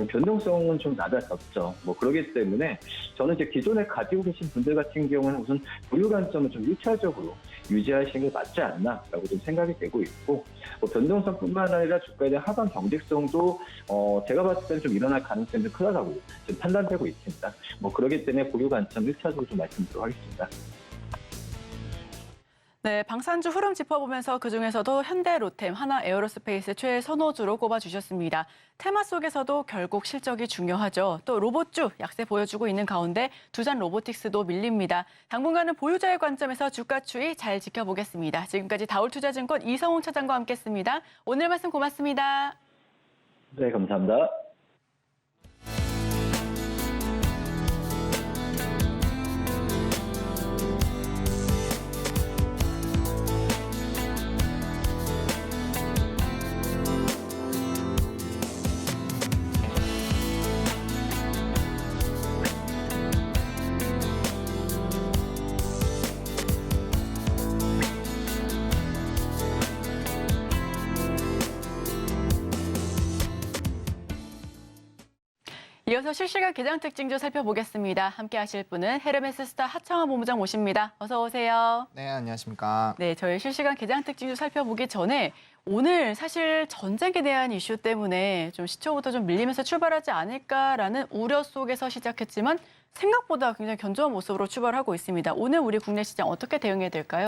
변동성은 좀 낮아졌죠. 뭐 그렇기 때문에 저는 이제 기존에 가지고 계신 분들 같은 경우는 우선 보유 관점을 좀 1차적으로 유지하시는 게 맞지 않나라고 좀 생각이 되고 있고, 뭐 변동성뿐만 아니라 주가에 대한 하방 경직성도 제가 봤을 때는 좀 일어날 가능성이 좀 크다고 좀 판단되고 있습니다. 뭐 그렇기 때문에 보유 관점 1차적으로 좀 말씀드리도록 하겠습니다. 네, 방산주 흐름 짚어보면서 그중에서도 현대 로템, 하나 에어로스페이스 최애 선호주로 꼽아주셨습니다. 테마 속에서도 결국 실적이 중요하죠. 또 로봇주 약세 보여주고 있는 가운데 두산 로보틱스도 밀립니다. 당분간은 보유자의 관점에서 주가 추이 잘 지켜보겠습니다. 지금까지 다올투자증권 이성훈 차장과 함께했습니다. 오늘 말씀 고맙습니다. 네, 감사합니다. 이어서 실시간 개장 특징주 살펴보겠습니다. 함께 하실 분은 헤르메스 스타 하창원 본부장 모십니다. 어서 오세요. 네, 안녕하십니까. 네, 저희 실시간 개장 특징주 살펴보기 전에 오늘 사실 전쟁에 대한 이슈 때문에 좀 시초부터 좀 밀리면서 출발하지 않을까라는 우려 속에서 시작했지만 생각보다 굉장히 견조한 모습으로 출발하고 있습니다. 오늘 우리 국내 시장 어떻게 대응해야 될까요?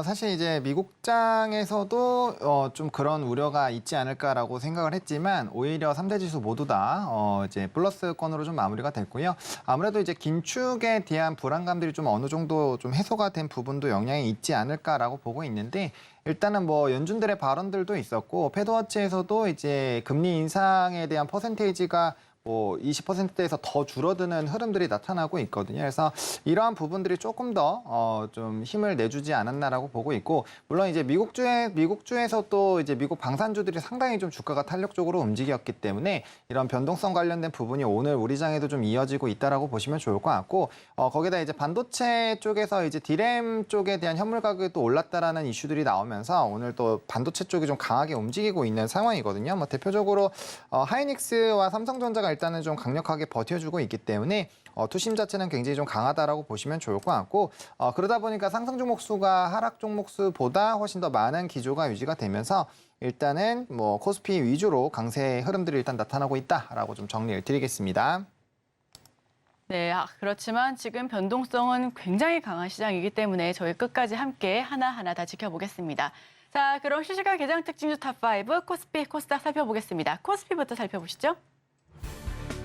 사실 이제 미국장에서도 좀 그런 우려가 있지 않을까라고 생각을 했지만 오히려 3대 지수 모두 다 이제 플러스권으로 좀 마무리가 됐고요. 아무래도 이제 긴축에 대한 불안감들이 좀 어느 정도 좀 해소가 된 부분도 영향이 있지 않을까라고 보고 있는데, 일단은 뭐 연준들의 발언들도 있었고 패드워치에서도 이제 금리 인상에 대한 퍼센테이지가 뭐 20%대에서 더 줄어드는 흐름들이 나타나고 있거든요. 그래서 이러한 부분들이 조금 더 좀 힘을 내주지 않았나라고 보고 있고, 물론 이제 미국주에서 또 이제 미국 방산주들이 상당히 좀 주가가 탄력적으로 움직였기 때문에 이런 변동성 관련된 부분이 오늘 우리 장에도 좀 이어지고 있다라고 보시면 좋을 것 같고, 거기다 이제 반도체 쪽에서 이제 디램 쪽에 대한 현물 가격이 또 올랐다라는 이슈들이 나오면서 오늘 또 반도체 쪽이 좀 강하게 움직이고 있는 상황이거든요. 뭐 대표적으로 하이닉스와 삼성전자가 일단은 좀 강력하게 버텨주고 있기 때문에 투심 자체는 굉장히 좀 강하다라고 보시면 좋을 것 같고, 그러다 보니까 상승 종목 수가 하락 종목 수보다 훨씬 더 많은 기조가 유지가 되면서 일단은 뭐 코스피 위주로 강세 흐름들이 일단 나타나고 있다라고 좀 정리를 드리겠습니다. 네, 그렇지만 지금 변동성은 굉장히 강한 시장이기 때문에 저희 끝까지 함께 하나하나 다 지켜보겠습니다. 자, 그럼 실시간 개장 특징주 탑5 코스피, 코스닥 살펴보겠습니다. 코스피부터 살펴보시죠.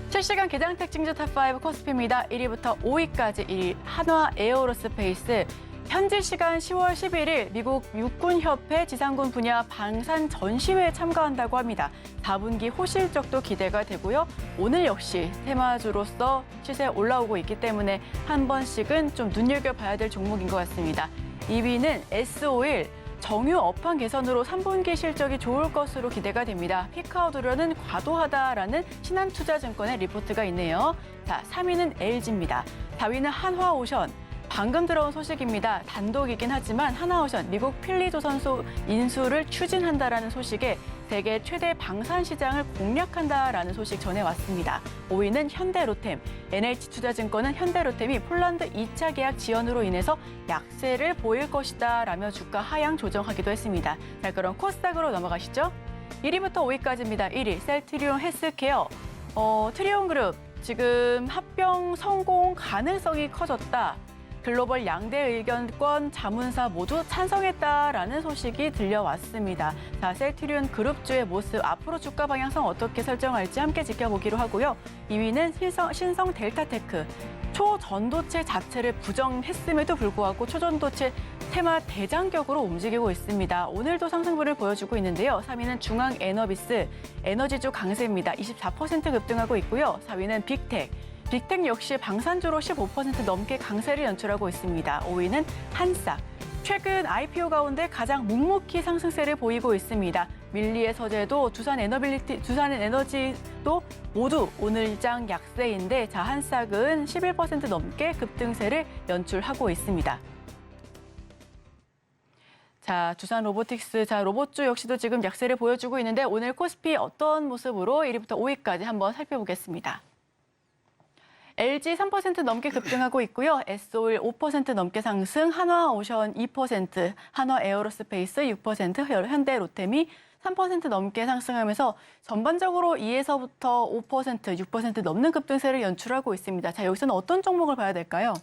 실시간 개장 특징주 탑5 코스피입니다. 1위부터 5위까지 1위 한화 에어로스페이스. 현지 시간 10월 11일 미국 육군협회 지상군 분야 방산 전시회에 참가한다고 합니다. 4분기 호실적도 기대가 되고요. 오늘 역시 테마주로서 시세에 올라오고 있기 때문에 한 번씩은 좀 눈여겨봐야 될 종목인 것 같습니다. 2위는 S-오일. 정유 업황 개선으로 3분기 실적이 좋을 것으로 기대가 됩니다. 피크아웃 우려는 과도하다라는 신한투자증권의 리포트가 있네요. 자, 3위는 LG입니다. 4위는 한화오션. 방금 들어온 소식입니다. 단독이긴 하지만 한화오션, 미국 필리조선소 인수를 추진한다라는 소식에 세계 최대 방산 시장을 공략한다라는 소식 전해왔습니다. 5위는 현대로템. NH투자증권은 현대로템이 폴란드 2차 계약 지연으로 인해서 약세를 보일 것이다라며 주가 하향 조정하기도 했습니다. 자, 그럼 코스닥으로 넘어가시죠. 1위부터 5위까지입니다. 1위 셀트리온 헬스케어. 트리온그룹 지금 합병 성공 가능성이 커졌다. 글로벌 양대 의견권 자문사 모두 찬성했다라는 소식이 들려왔습니다. 자, 셀트리온 그룹주의 모습, 앞으로 주가 방향성 어떻게 설정할지 함께 지켜보기로 하고요. 2위는 신성 델타테크. 초전도체 자체를 부정했음에도 불구하고 초전도체 테마 대장격으로 움직이고 있습니다. 오늘도 상승분을 보여주고 있는데요. 3위는 중앙에너비스, 에너지주 강세입니다. 24% 급등하고 있고요. 4위는 빅텍. 빅텍 역시 방산주로 15% 넘게 강세를 연출하고 있습니다. 5위는 한싹. 최근 IPO 가운데 가장 묵묵히 상승세를 보이고 있습니다. 밀리의 서재도 두산에너지도 모두 오늘장 약세인데, 자, 한싹은 11% 넘게 급등세를 연출하고 있습니다. 자, 두산 로보틱스. 자, 로봇주 역시도 지금 약세를 보여주고 있는데 오늘 코스피 어떤 모습으로 1위부터 5위까지 한번 살펴보겠습니다. LG 3% 넘게 급등하고 있고요. S-오일 5% 넘게 상승, 한화오션 2%, 한화에어로스페이스 6%, 현대로템이 3% 넘게 상승하면서 전반적으로 2에서부터 5%, 6% 넘는 급등세를 연출하고 있습니다. 자, 여기서는 어떤 종목을 봐야 될까요?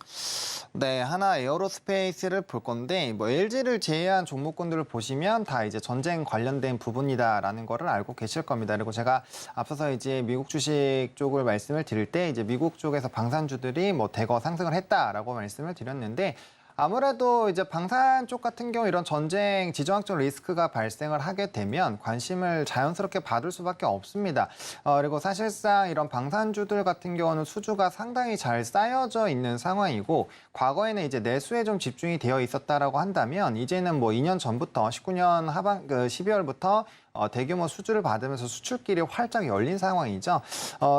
네, 하나 에어로스페이스를 볼 건데, 뭐 LG를 제외한 종목군들을 보시면 다 이제 전쟁 관련된 부분이다라는 거를 알고 계실 겁니다. 그리고 제가 앞서서 이제 미국 주식 쪽을 말씀을 드릴 때 이제 미국 쪽에서 방산주들이 뭐 대거 상승을 했다라고 말씀을 드렸는데, 아무래도 이제 방산 쪽 같은 경우 이런 전쟁 지정학적 리스크가 발생을 하게 되면 관심을 자연스럽게 받을 수밖에 없습니다. 그리고 사실상 이런 방산주들 같은 경우는 수주가 상당히 잘 쌓여져 있는 상황이고, 과거에는 이제 내수에 좀 집중이 되어 있었다라고 한다면 이제는 뭐 2년 전부터 19년 12월부터 대규모 수주를 받으면서 수출길이 활짝 열린 상황이죠.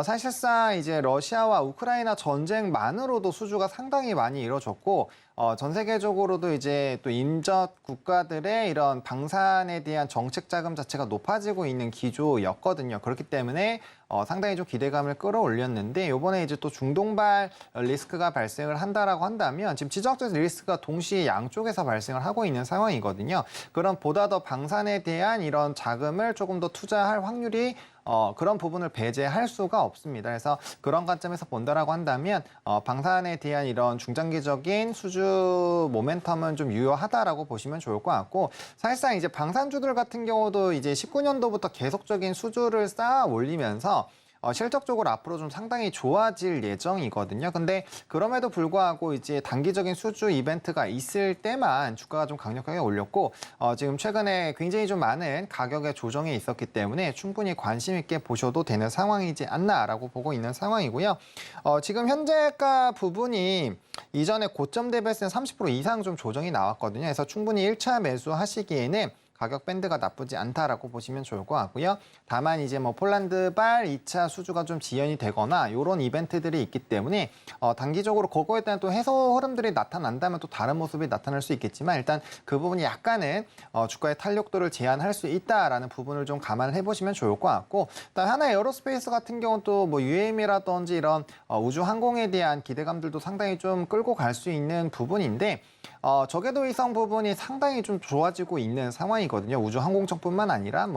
사실상 이제 러시아와 우크라이나 전쟁만으로도 수주가 상당히 많이 이루어졌고, 전 세계적으로도 이제 또 인접 국가들의 이런 방산에 대한 정책 자금 자체가 높아지고 있는 기조였거든요. 그렇기 때문에 상당히 좀 기대감을 끌어올렸는데, 이번에 이제 또 중동발 리스크가 발생을 한다라고 한다면 지금 지정학적 리스크가 동시에 양쪽에서 발생을 하고 있는 상황이거든요. 그럼 보다 더 방산에 대한 이런 자금을 조금 더 투자할 확률이 그런 부분을 배제할 수가 없습니다. 그래서 그런 관점에서 본다라고 한다면 방산에 대한 이런 중장기적인 수주 모멘텀은 좀 유효하다라고 보시면 좋을 것 같고, 사실상 이제 방산주들 같은 경우도 이제 19년도부터 계속적인 수주를 쌓아 올리면서 실적적으로 앞으로 좀 상당히 좋아질 예정이거든요. 근데 그럼에도 불구하고 이제 단기적인 수주 이벤트가 있을 때만 주가가 좀 강력하게 올렸고 지금 최근에 굉장히 좀 많은 가격의 조정이 있었기 때문에 충분히 관심 있게 보셔도 되는 상황이지 않나라고 보고 있는 상황이고요. 지금 현재가 부분이 이전에 고점 대비했을 때 30% 이상 좀 조정이 나왔거든요. 그래서 충분히 1차 매수하시기에는 가격 밴드가 나쁘지 않다라고 보시면 좋을 것 같고요. 다만 이제 뭐 폴란드발 2차 수주가 좀 지연이 되거나 이런 이벤트들이 있기 때문에 단기적으로 그거에 대한 또 해소 흐름들이 나타난다면 또 다른 모습이 나타날 수 있겠지만 일단 그 부분이 약간은 주가의 탄력도를 제한할 수 있다라는 부분을 좀 감안을 해보시면 좋을 것 같고, 일단 하나 에어로스페이스 같은 경우는 또 뭐 UAM이라든지 이런 우주 항공에 대한 기대감들도 상당히 좀 끌고 갈 수 있는 부분인데. 저궤도 위성 부분이 상당히 좀 좋아지고 있는 상황이거든요. 우주 항공청뿐만 아니라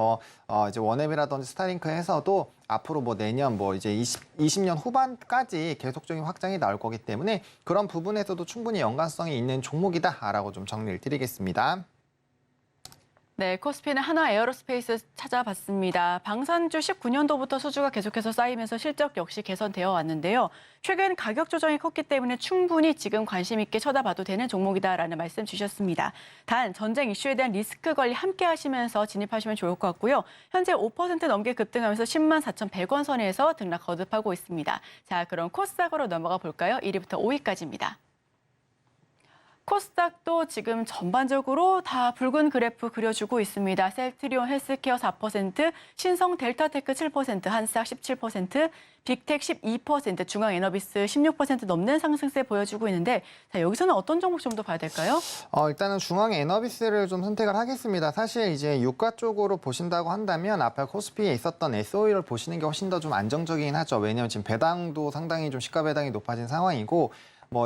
이제 원앱이라든지 스타링크에서도 앞으로 뭐 내년 이제 20년 후반까지 계속적인 확장이 나올 거기 때문에 그런 부분에서도 충분히 연관성이 있는 종목이다라고 좀 정리를 드리겠습니다. 네, 코스피는 한화 에어로스페이스 찾아봤습니다. 방산주 19년도부터 수주가 계속해서 쌓이면서 실적 역시 개선되어 왔는데요. 최근 가격 조정이 컸기 때문에 충분히 지금 관심 있게 쳐다봐도 되는 종목이다라는 말씀 주셨습니다. 단 전쟁 이슈에 대한 리스크 관리 함께 하시면서 진입하시면 좋을 것 같고요. 현재 5% 넘게 급등하면서 104,100원 선에서 등락 거듭하고 있습니다. 자, 그럼 코스닥으로 넘어가 볼까요? 1위부터 5위까지입니다. 코스닥도 지금 전반적으로 다 붉은 그래프 그려주고 있습니다. 셀트리온 헬스케어 4%, 신성 델타테크 7%, 한싹 17%, 빅텍 12%, 중앙에너비스 16% 넘는 상승세 보여주고 있는데 자, 여기서는 어떤 종목 좀 더 봐야 될까요? 일단은 중앙에너비스를 좀 선택을 하겠습니다. 사실 이제 유가 쪽으로 보신다고 한다면 아까 코스피에 있었던 SOE를 보시는 게 훨씬 더 좀 안정적이긴 하죠. 왜냐하면 지금 배당도 상당히 좀 시가 배당이 높아진 상황이고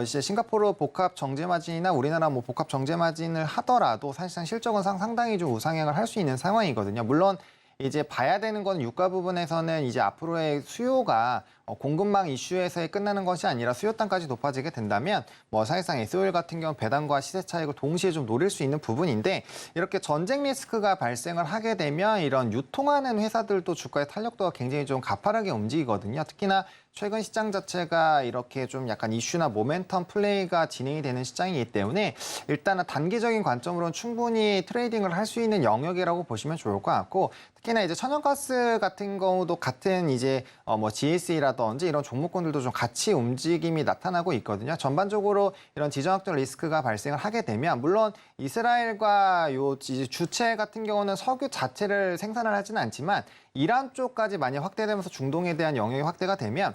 이제 싱가포르 복합 정제 마진이나 우리나라 복합 정제 마진을 하더라도 사실상 실적은 상당히 좀 우상향을 할 수 있는 상황이거든요. 물론 이제 봐야 되는 건 유가 부분에서는 이제 앞으로의 수요가 공급망 이슈에서의 끝나는 것이 아니라 수요 단까지 높아지게 된다면 사실상 SOL 같은 경우 배당과 시세 차익을 동시에 좀 노릴 수 있는 부분인데 이렇게 전쟁 리스크가 발생을 하게 되면 이런 유통하는 회사들도 주가의 탄력도가 굉장히 좀 가파르게 움직이거든요. 특히나 최근 시장 자체가 이렇게 좀 약간 이슈나 모멘텀 플레이가 진행이 되는 시장이기 때문에 일단은 단기적인 관점으로는 충분히 트레이딩을 할 수 있는 영역이라고 보시면 좋을 것 같고 특히나 이제 천연가스 같은 경우도 같은 이제 GSE라든지 이런 종목군들도 좀 같이 움직임이 나타나고 있거든요. 전반적으로 이런 지정학적 리스크가 발생을 하게 되면 물론 이스라엘과 이제 주체 같은 경우는 석유 자체를 생산을 하지는 않지만 이란 쪽까지 많이 확대되면서 중동에 대한 영역이 확대가 되면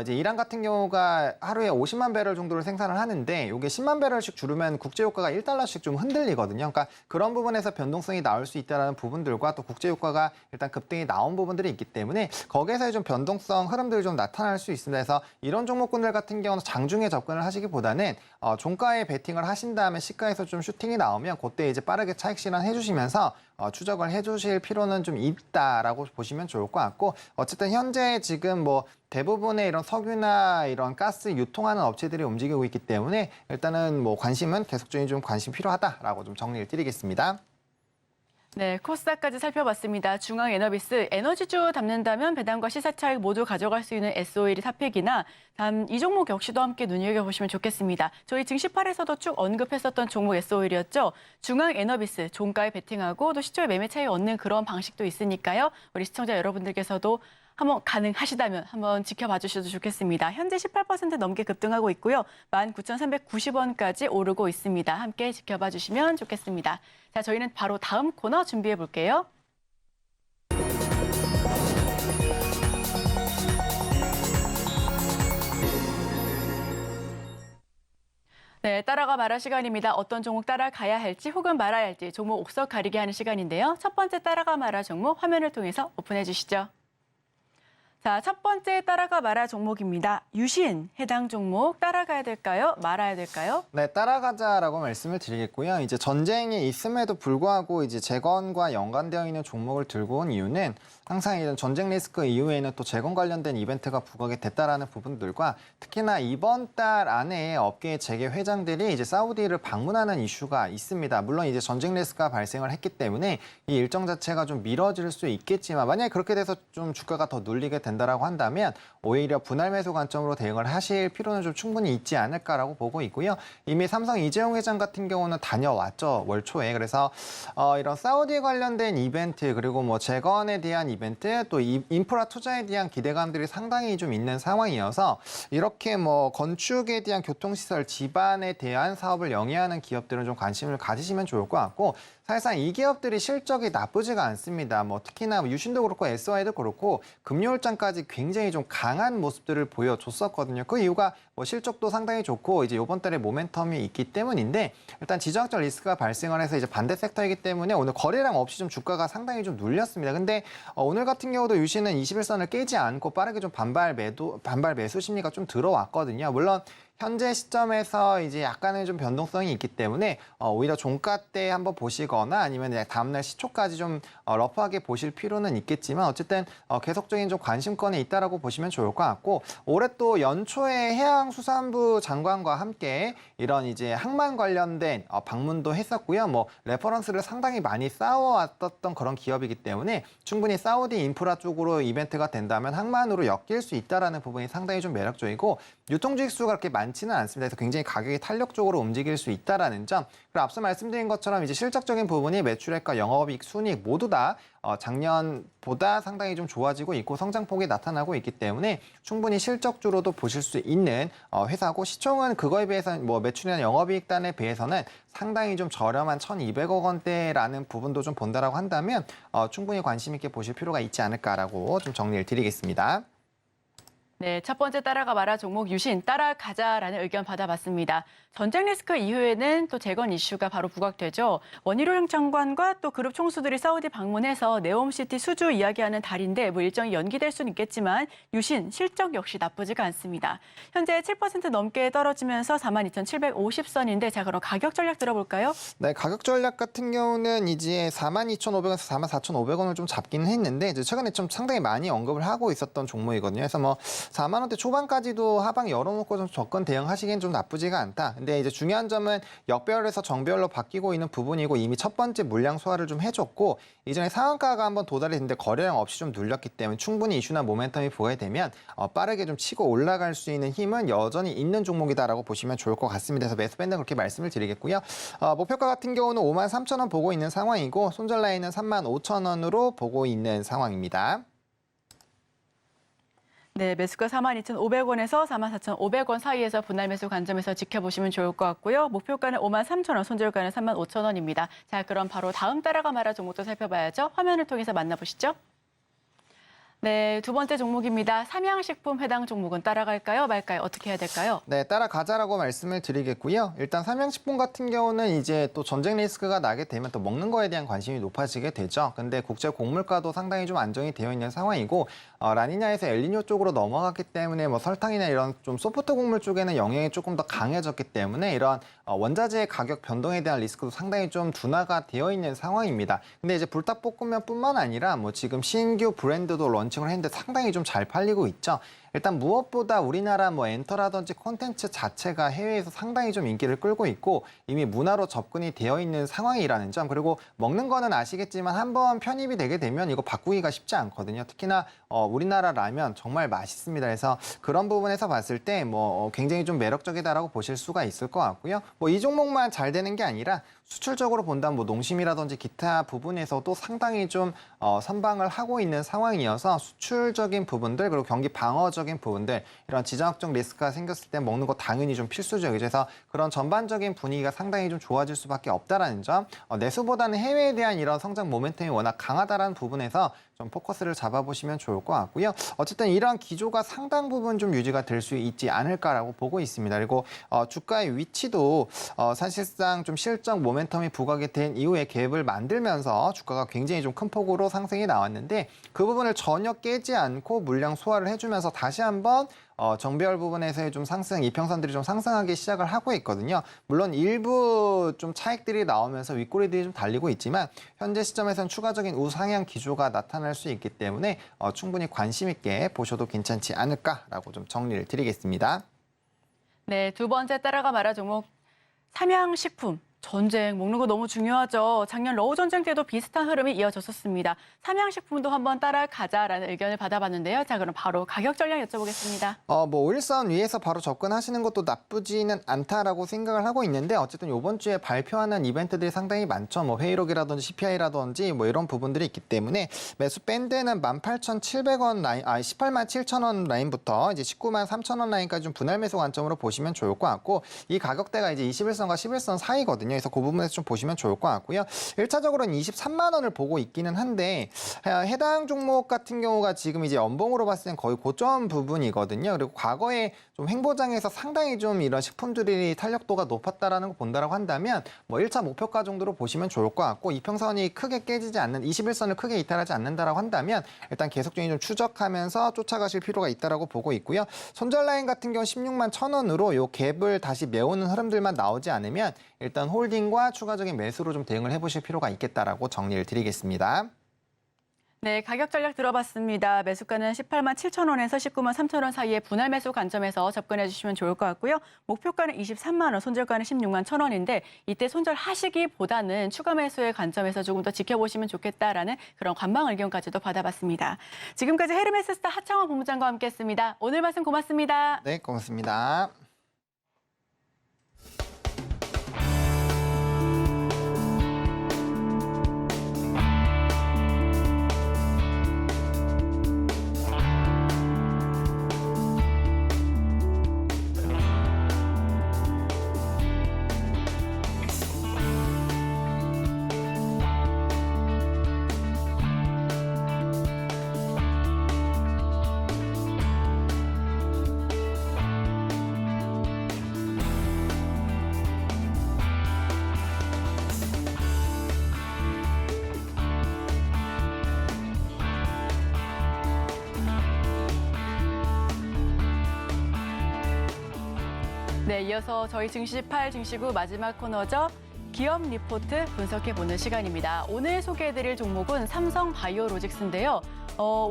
이제 이란 같은 경우가 하루에 50만 배럴 정도를 생산을 하는데 이게 10만 배럴씩 줄으면 국제유가가 1달러씩 좀 흔들리거든요. 그러니까 그런 부분에서 변동성이 나올 수 있다는 부분들과 또 국제유가가 일단 급등이 나온 부분들이 있기 때문에 거기에서의 좀 변동성 흐름들이 좀 나타날 수 있습니다. 그래서 이런 종목군들 같은 경우는 장중에 접근을 하시기보다는 종가에 베팅을 하신 다음에 시가에서 좀 슈팅이 나오면 그때 이제 빠르게 차익 실현 해주시면서 추적을 해주실 필요는 좀 있다라고 보시면 좋을 것 같고 어쨌든 현재 지금 대부분의 이런 석유나 이런 가스 유통하는 업체들이 움직이고 있기 때문에 일단은 관심은 계속적인 좀 관심 필요하다라고 좀 정리를 드리겠습니다. 네, 코스닥까지 살펴봤습니다. 중앙에너비스, 에너지주 담는다면 배당과 시세차익 모두 가져갈 수 있는 SOL이 탑픽이나 이 종목 역시도 함께 눈여겨보시면 좋겠습니다. 저희 증시8에서도 쭉 언급했었던 종목 SOL이었죠. 중앙에너비스, 종가에 베팅하고 또 시초에 매매 차익 얻는 그런 방식도 있으니까요. 우리 시청자 여러분들께서도 한번 가능하시다면 한번 지켜봐 주셔도 좋겠습니다. 현재 18% 넘게 급등하고 있고요. 19,390원까지 오르고 있습니다. 함께 지켜봐 주시면 좋겠습니다. 자, 저희는 바로 다음 코너 준비해 볼게요. 네, 따라가 말할 시간입니다. 어떤 종목 따라가야 할지 혹은 말아야 할지 종목 옥석 가리게 하는 시간인데요. 첫 번째 따라가 말할 종목 화면을 통해서 오픈해 주시죠. 자, 첫 번째 따라가 말할 종목입니다. 유신, 해당 종목 따라가야 될까요? 말아야 될까요? 네, 따라가자라고 말씀을 드리겠고요. 이제 전쟁이 있음에도 불구하고 이제 재건과 연관되어 있는 종목을 들고 온 이유는 항상 이런 전쟁 리스크 이후에는 또 재건 관련된 이벤트가 부각이 됐다라는 부분들과 특히나 이번 달 안에 업계의 재계 회장들이 이제 사우디를 방문하는 이슈가 있습니다. 물론 이제 전쟁 리스크가 발생을 했기 때문에 이 일정 자체가 좀 미뤄질 수 있겠지만 만약에 그렇게 돼서 좀 주가가 더 눌리게 된다. 된다라고 한다면 오히려 분할 매수 관점으로 대응을 하실 필요는 좀 충분히 있지 않을까라고 보고 있고요. 이미 삼성 이재용 회장 같은 경우는 다녀왔죠, 월 초에. 그래서 이런 사우디에 관련된 이벤트 그리고 뭐 재건에 대한 이벤트 또 인프라 투자에 대한 기대감들이 상당히 좀 있는 상황이어서 이렇게 뭐 건축에 대한 교통시설 지반에 대한 사업을 영위하는 기업들은 좀 관심을 가지시면 좋을 것 같고 사실상 이 기업들이 실적이 나쁘지가 않습니다. 뭐 특히나 유신도 그렇고 SY도 그렇고 금요일장까지 굉장히 좀 강한 모습들을 보여줬었거든요. 그 이유가 뭐 실적도 상당히 좋고 이제 이번 달에 모멘텀이 있기 때문인데 일단 지정학적 리스크가 발생을 해서 이제 반대 섹터이기 때문에 오늘 거래량 없이 좀 주가가 상당히 좀 눌렸습니다. 근데 오늘 같은 경우도 유신은 21선을 깨지 않고 빠르게 좀 반발 매수 심리가 좀 들어왔거든요. 물론 현재 시점에서 이제 약간의 좀 변동성이 있기 때문에 오히려 종가 때 한번 보시거나 아니면 다음날 시초까지 좀 러프하게 보실 필요는 있겠지만 어쨌든 계속적인 좀 관심권에 있다라고 보시면 좋을 것 같고 올해 또 연초에 해양수산부 장관과 함께 이런 이제 항만 관련된 방문도 했었고요. 뭐 레퍼런스를 상당히 많이 쌓아왔던 그런 기업이기 때문에 충분히 사우디 인프라 쪽으로 이벤트가 된다면 항만으로 엮일 수 있다라는 부분이 상당히 좀 매력적이고 유통주식 수가 그렇게 많지는 않습니다. 그래서 굉장히 가격이 탄력적으로 움직일 수 있다라는 점. 그리고 앞서 말씀드린 것처럼 이제 실적적인 부분이 매출액과 영업이익, 순이익 모두 다 작년보다 상당히 좀 좋아지고 있고 성장폭이 나타나고 있기 때문에 충분히 실적주로도 보실 수 있는 회사고 시총은 그거에 비해서 뭐 매출이나 영업이익 단에 비해서는 상당히 좀 저렴한 1,200억 원대라는 부분도 좀 본다라고 한다면 충분히 관심 있게 보실 필요가 있지 않을까라고 좀 정리를 드리겠습니다. 네, 첫 번째 따라가 마라 종목 유신 따라가자라는 의견 받아봤습니다. 전쟁 리스크 이후에는 또 재건 이슈가 바로 부각되죠. 원희룡 장관과 또 그룹 총수들이 사우디 방문해서 네옴시티 수주 이야기하는 달인데 뭐 일정이 연기될 수는 있겠지만 유신 실적 역시 나쁘지가 않습니다. 현재 7% 넘게 떨어지면서 42,750선인데 자 그럼 가격 전략 들어볼까요? 네, 가격 전략 같은 경우는 이제 42,500원에서 44,500원을 좀 잡기는 했는데 이제 최근에 좀 상당히 많이 언급을 하고 있었던 종목이거든요. 그래서 뭐 4만 원대 초반까지도 하방 열어놓고 좀 접근 대응하시기엔 좀 나쁘지가 않다. 근데 이제 중요한 점은 역배열에서 정배열로 바뀌고 있는 부분이고 이미 첫 번째 물량 소화를 좀 해줬고 이전에 상한가가 한번 도달이 됐는데 거래량 없이 좀 눌렸기 때문에 충분히 이슈나 모멘텀이 부각되면 빠르게 좀 치고 올라갈 수 있는 힘은 여전히 있는 종목이다라고 보시면 좋을 것 같습니다. 그래서 매수 밴드 그렇게 말씀을 드리겠고요. 목표가 같은 경우는 53,000원 보고 있는 상황이고 손절 라인은 35,000원으로 보고 있는 상황입니다. 네, 매수가 42,500원에서 44,500원 사이에서 분할 매수 관점에서 지켜보시면 좋을 것 같고요. 목표가는 53,000원, 손절가는 35,000원입니다. 자, 그럼 바로 다음 따라가 마라 종목도 살펴봐야죠. 화면을 통해서 만나보시죠. 네, 두 번째 종목입니다. 삼양식품 해당 종목은 따라갈까요? 말까요? 어떻게 해야 될까요? 네, 따라가자라고 말씀을 드리겠고요. 일단 삼양식품 같은 경우는 이제 또 전쟁 리스크가 나게 되면 또 먹는 거에 대한 관심이 높아지게 되죠. 근데 국제 곡물가도 상당히 좀 안정이 되어 있는 상황이고 라니냐에서 엘니뇨 쪽으로 넘어갔기 때문에 뭐 설탕이나 이런 좀 소프트 곡물 쪽에는 영향이 조금 더 강해졌기 때문에 이런 원자재 가격 변동에 대한 리스크도 상당히 좀 둔화가 되어 있는 상황입니다. 근데 이제 불닭볶음면뿐만 아니라 뭐 지금 신규 브랜드도 런칭을 했는데 상당히 좀 잘 팔리고 있죠. 일단 무엇보다 우리나라 뭐 엔터라든지 콘텐츠 자체가 해외에서 상당히 좀 인기를 끌고 있고 이미 문화로 접근이 되어 있는 상황이라는 점 그리고 먹는 거는 아시겠지만 한번 편입이 되게 되면 이거 바꾸기가 쉽지 않거든요. 특히나 우리나라 라면 정말 맛있습니다. 그래서 그런 부분에서 봤을 때 뭐 굉장히 좀 매력적이다라고 보실 수가 있을 것 같고요. 뭐 이 종목만 잘 되는 게 아니라 수출적으로 본다면 뭐 농심이라든지 기타 부분에서도 상당히 좀 선방을 하고 있는 상황이어서 수출적인 부분들 그리고 경기 방어적인 부분들 이런 지정학적 리스크가 생겼을 때 먹는 거 당연히 좀 필수적이죠. 그래서 그런 전반적인 분위기가 상당히 좀 좋아질 수밖에 없다라는 점 내수보다는 해외에 대한 이런 성장 모멘텀이 워낙 강하다라는 부분에서 좀 포커스를 잡아보시면 좋을 것 같고요. 어쨌든 이러한 기조가 상당 부분 좀 유지가 될 수 있지 않을까라고 보고 있습니다. 그리고 주가의 위치도 사실상 좀 실적 모멘텀이 부각이 된 이후에 갭을 만들면서 주가가 굉장히 좀 큰 폭으로 상승이 나왔는데 그 부분을 전혀 깨지 않고 물량 소화를 해주면서 다시 한번 정배열 부분에서의 좀 상승, 이평선들이 좀 상승하기 시작을 하고 있거든요. 물론 일부 좀 차익들이 나오면서 윗꼬리들이 좀 달리고 있지만 현재 시점에서는 추가적인 우상향 기조가 나타날 수 있기 때문에 충분히 관심 있게 보셔도 괜찮지 않을까라고 좀 정리를 드리겠습니다. 네, 두 번째 따라가 마라 종목 삼양식품. 전쟁 먹는 거 너무 중요하죠. 작년 러우 전쟁 때도 비슷한 흐름이 이어졌었습니다. 삼양식품도 한번 따라가자라는 의견을 받아봤는데요. 자, 그럼 바로 가격 전략 여쭤보겠습니다. 오일선 위에서 바로 접근하시는 것도 나쁘지는 않다라고 생각을 하고 있는데 어쨌든 이번 주에 발표하는 이벤트들이 상당히 많죠. 뭐 회의록이라든지 CPI라든지 뭐 이런 부분들이 있기 때문에 매수 밴드는 18,700원 라인, 18만 7천원 라인부터 이제 19만 3천원 라인까지 좀 분할 매수 관점으로 보시면 좋을 것 같고 이 가격대가 이제 21선과 11선 사이거든요. 그래서 그 부분에서 좀 보시면 좋을 것 같고요. 1차적으로는 23만 원을 보고 있기는 한데 해당 종목 같은 경우가 지금 이제 연봉으로 봤을 땐 거의 고점 부분이거든요. 그리고 과거에 좀 행보장에서 상당히 좀 이런 식품들이 탄력도가 높았다라는 걸 본다라고 한다면 뭐 1차 목표가 정도로 보시면 좋을 것 같고 이평선이 크게 깨지지 않는 21선을 크게 이탈하지 않는다라고 한다면 일단 계속적인 좀 추적하면서 쫓아가실 필요가 있다라고 보고 있고요. 손절 라인 같은 경우 16만 1,000원으로 요 갭을 다시 메우는 흐름들만 나오지 않으면 일단 홀딩과 추가적인 매수로 좀 대응을 해보실 필요가 있겠다라고 정리를 드리겠습니다. 네, 가격 전략 들어봤습니다. 매수가는 18만 7천원에서 19만 3천원 사이의 분할 매수 관점에서 접근해 주시면 좋을 것 같고요. 목표가는 23만 원, 손절가는 16만 1,000원인데 이때 손절하시기보다는 추가 매수의 관점에서 조금 더 지켜보시면 좋겠다라는 그런 관망 의견까지도 받아봤습니다. 지금까지 헤르메스스타 하창원 본부장과 함께했습니다. 오늘 말씀 고맙습니다. 네, 고맙습니다. 네, 이어서 저희 증시 8, 증시 9 마지막 코너죠. 기업 리포트 분석해보는 시간입니다. 오늘 소개해드릴 종목은 삼성바이오로직스인데요.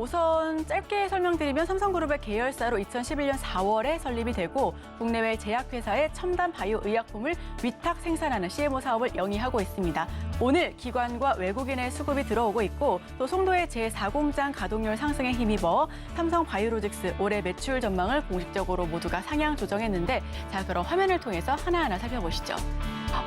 우선 짧게 설명드리면 삼성그룹의 계열사로 2011년 4월에 설립이 되고 국내외 제약회사의 첨단 바이오 의약품을 위탁 생산하는 CMO 사업을 영위하고 있습니다. 오늘 기관과 외국인의 수급이 들어오고 있고 또 송도의 제4공장 가동률 상승에 힘입어 삼성바이오로직스 올해 매출 전망을 공식적으로 모두가 상향 조정했는데 자, 그럼 화면을 통해서 하나하나 살펴보시죠.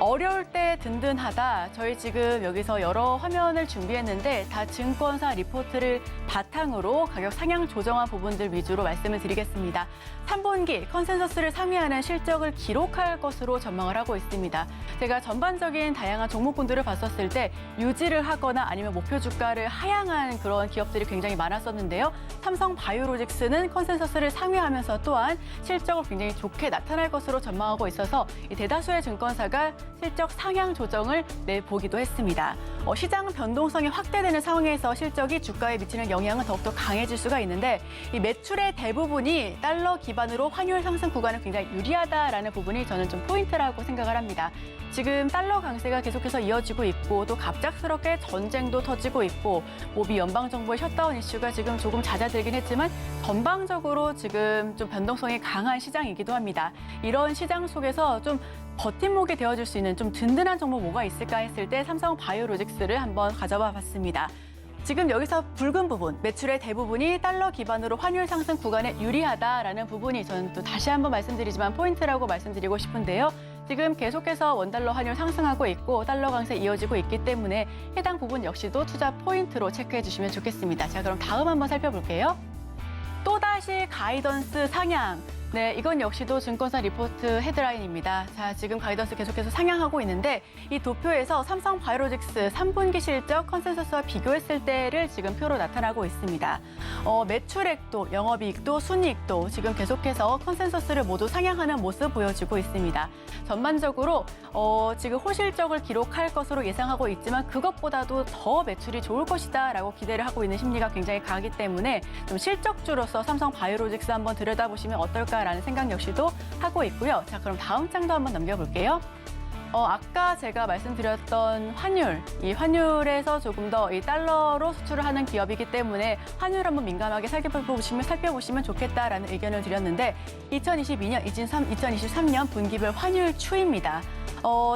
어려울 때 든든하다. 저희 지금 여기서 여러 화면을 준비했는데 다 증권사 리포트를 바탕으로 가격 상향 조정한 부분들 위주로 말씀을 드리겠습니다. 3분기 컨센서스를 상회하는 실적을 기록할 것으로 전망을 하고 있습니다. 제가 전반적인 다양한 종목군들을 봤었을 때 유지를 하거나 아니면 목표 주가를 하향한 그런 기업들이 굉장히 많았었는데요. 삼성바이오로직스는 컨센서스를 상회하면서 또한 실적을 굉장히 좋게 나타날 것으로 전망하고 있어서 이 대다수의 증권사가 실적 상향 조정을 내보기도 했습니다. 시장 변동성이 확대되는 상황에서 실적이 주가에 미치는 영향은 더욱더 강해질 수가 있는데 이 매출의 대부분이 달러 기반으로 환율 상승 구간은 굉장히 유리하다라는 부분이 저는 좀 포인트라고 생각을 합니다. 지금 달러 강세가 계속해서 이어지고 있고 또 갑작스럽게 전쟁도 터지고 있고 미 연방정부의 셧다운 이슈가 지금 조금 잦아들긴 했지만 전방적으로 지금 좀 변동성이 강한 시장이기도 합니다. 이런 시장 속에서 좀 버팀목이 되어줄 수 있는 좀 든든한 종목 뭐가 있을까 했을 때 삼성바이오로직스를 한번 가져와 봤습니다. 지금 여기서 붉은 부분, 매출의 대부분이 달러 기반으로 환율 상승 구간에 유리하다라는 부분이 저는 또 다시 한번 말씀드리지만 포인트라고 말씀드리고 싶은데요. 지금 계속해서 원달러 환율 상승하고 있고 달러 강세 이어지고 있기 때문에 해당 부분 역시도 투자 포인트로 체크해 주시면 좋겠습니다. 자, 그럼 다음 한번 살펴볼게요. 또다시 가이던스 상향. 네, 이건 역시도 증권사 리포트 헤드라인입니다. 자, 지금 가이던스 계속해서 상향하고 있는데 이 도표에서 삼성바이오로직스 3분기 실적 컨센서스와 비교했을 때를 지금 표로 나타나고 있습니다. 매출액도, 영업이익도, 순이익도 지금 계속해서 컨센서스를 모두 상향하는 모습 보여주고 있습니다. 전반적으로 지금 호실적을 기록할 것으로 예상하고 있지만 그것보다도 더 매출이 좋을 것이다라고 기대를 하고 있는 심리가 굉장히 강하기 때문에 좀 실적주로서 삼성바이오로직스 한번 들여다보시면 어떨까라는 생각 역시도 하고 있고요. 자, 그럼 다음 장도 한번 넘겨볼게요. 아까 제가 말씀드렸던 환율, 이 환율에서 조금 더 이 달러로 수출을 하는 기업이기 때문에 환율 한번 민감하게 살펴보시면 좋겠다라는 의견을 드렸는데 2022년, 2023년 분기별 환율 추이입니다.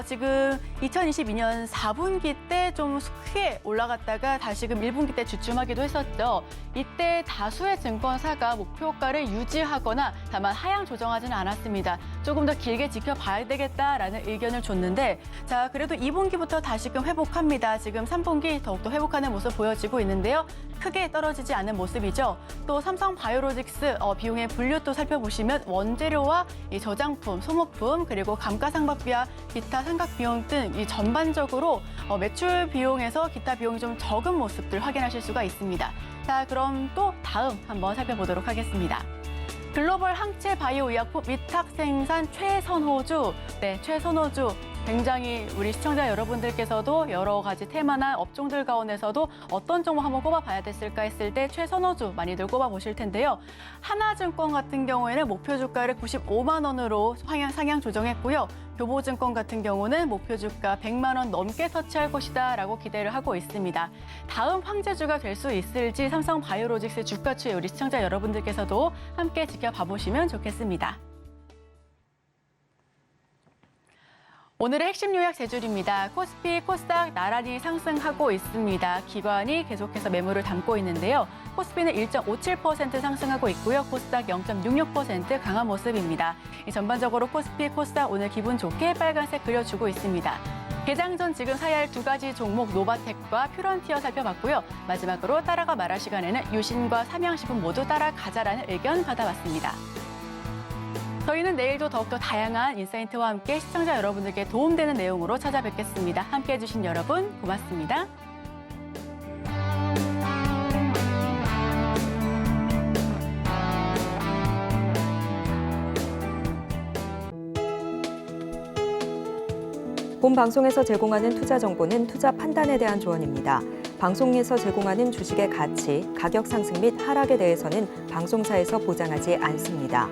지금 2022년 4분기 때 좀 크게 올라갔다가 다시금 1분기 때 주춤하기도 했었죠. 이때 다수의 증권사가 목표가를 유지하거나 다만 하향 조정하지는 않았습니다. 조금 더 길게 지켜봐야 되겠다라는 의견을 줬는데 자 그래도 2분기부터 다시금 회복합니다. 지금 3분기 더욱더 회복하는 모습 보여지고 있는데요. 크게 떨어지지 않은 모습이죠. 또 삼성바이오로직스 비용의 분류 또 살펴보시면 원재료와 이 저장품, 소모품 그리고 감가상각비와 기타 상각 비용 등 이 전반적으로 매출 비용에서 기타 비용이 좀 적은 모습들 확인하실 수가 있습니다. 자, 그럼 또 다음 한번 살펴보도록 하겠습니다. 글로벌 항체 바이오 의약품 위탁 생산 최선호주, 최선호주. 굉장히 우리 시청자 여러분들께서도 여러 가지 테마나 업종들 가운데서도 어떤 종목 한번 꼽아봐야 됐을까 했을 때 최선호주 많이들 꼽아보실 텐데요. 하나증권 같은 경우에는 목표 주가를 95만 원으로 상향 조정했고요. 교보증권 같은 경우는 목표 주가 100만 원 넘게 터치할 것이다라고 기대를 하고 있습니다. 다음 황제주가 될 수 있을지 삼성바이오로직스 주가 추이 우리 시청자 여러분들께서도 함께 지켜봐 보시면 좋겠습니다. 오늘의 핵심 요약 세 줄입니다. 코스피, 코스닥 나란히 상승하고 있습니다. 기관이 계속해서 매물을 담고 있는데요. 코스피는 1.57% 상승하고 있고요. 코스닥 0.66% 강한 모습입니다. 전반적으로 코스피, 코스닥 오늘 기분 좋게 빨간색 그려주고 있습니다. 개장 전 지금 사야 할 두 가지 종목 노바텍과 퓨런티어 살펴봤고요. 마지막으로 따라가 말할 시간에는 유신과 삼양식품 모두 따라가자라는 의견 받아봤습니다. 저희는 내일도 더욱더 다양한 인사이트와 함께 시청자 여러분들께 도움되는 내용으로 찾아뵙겠습니다. 함께해 주신 여러분 고맙습니다. 본 방송에서 제공하는 투자 정보는 투자 판단에 대한 조언입니다. 방송에서 제공하는 주식의 가치, 가격 상승 및 하락에 대해서는 방송사에서 보장하지 않습니다.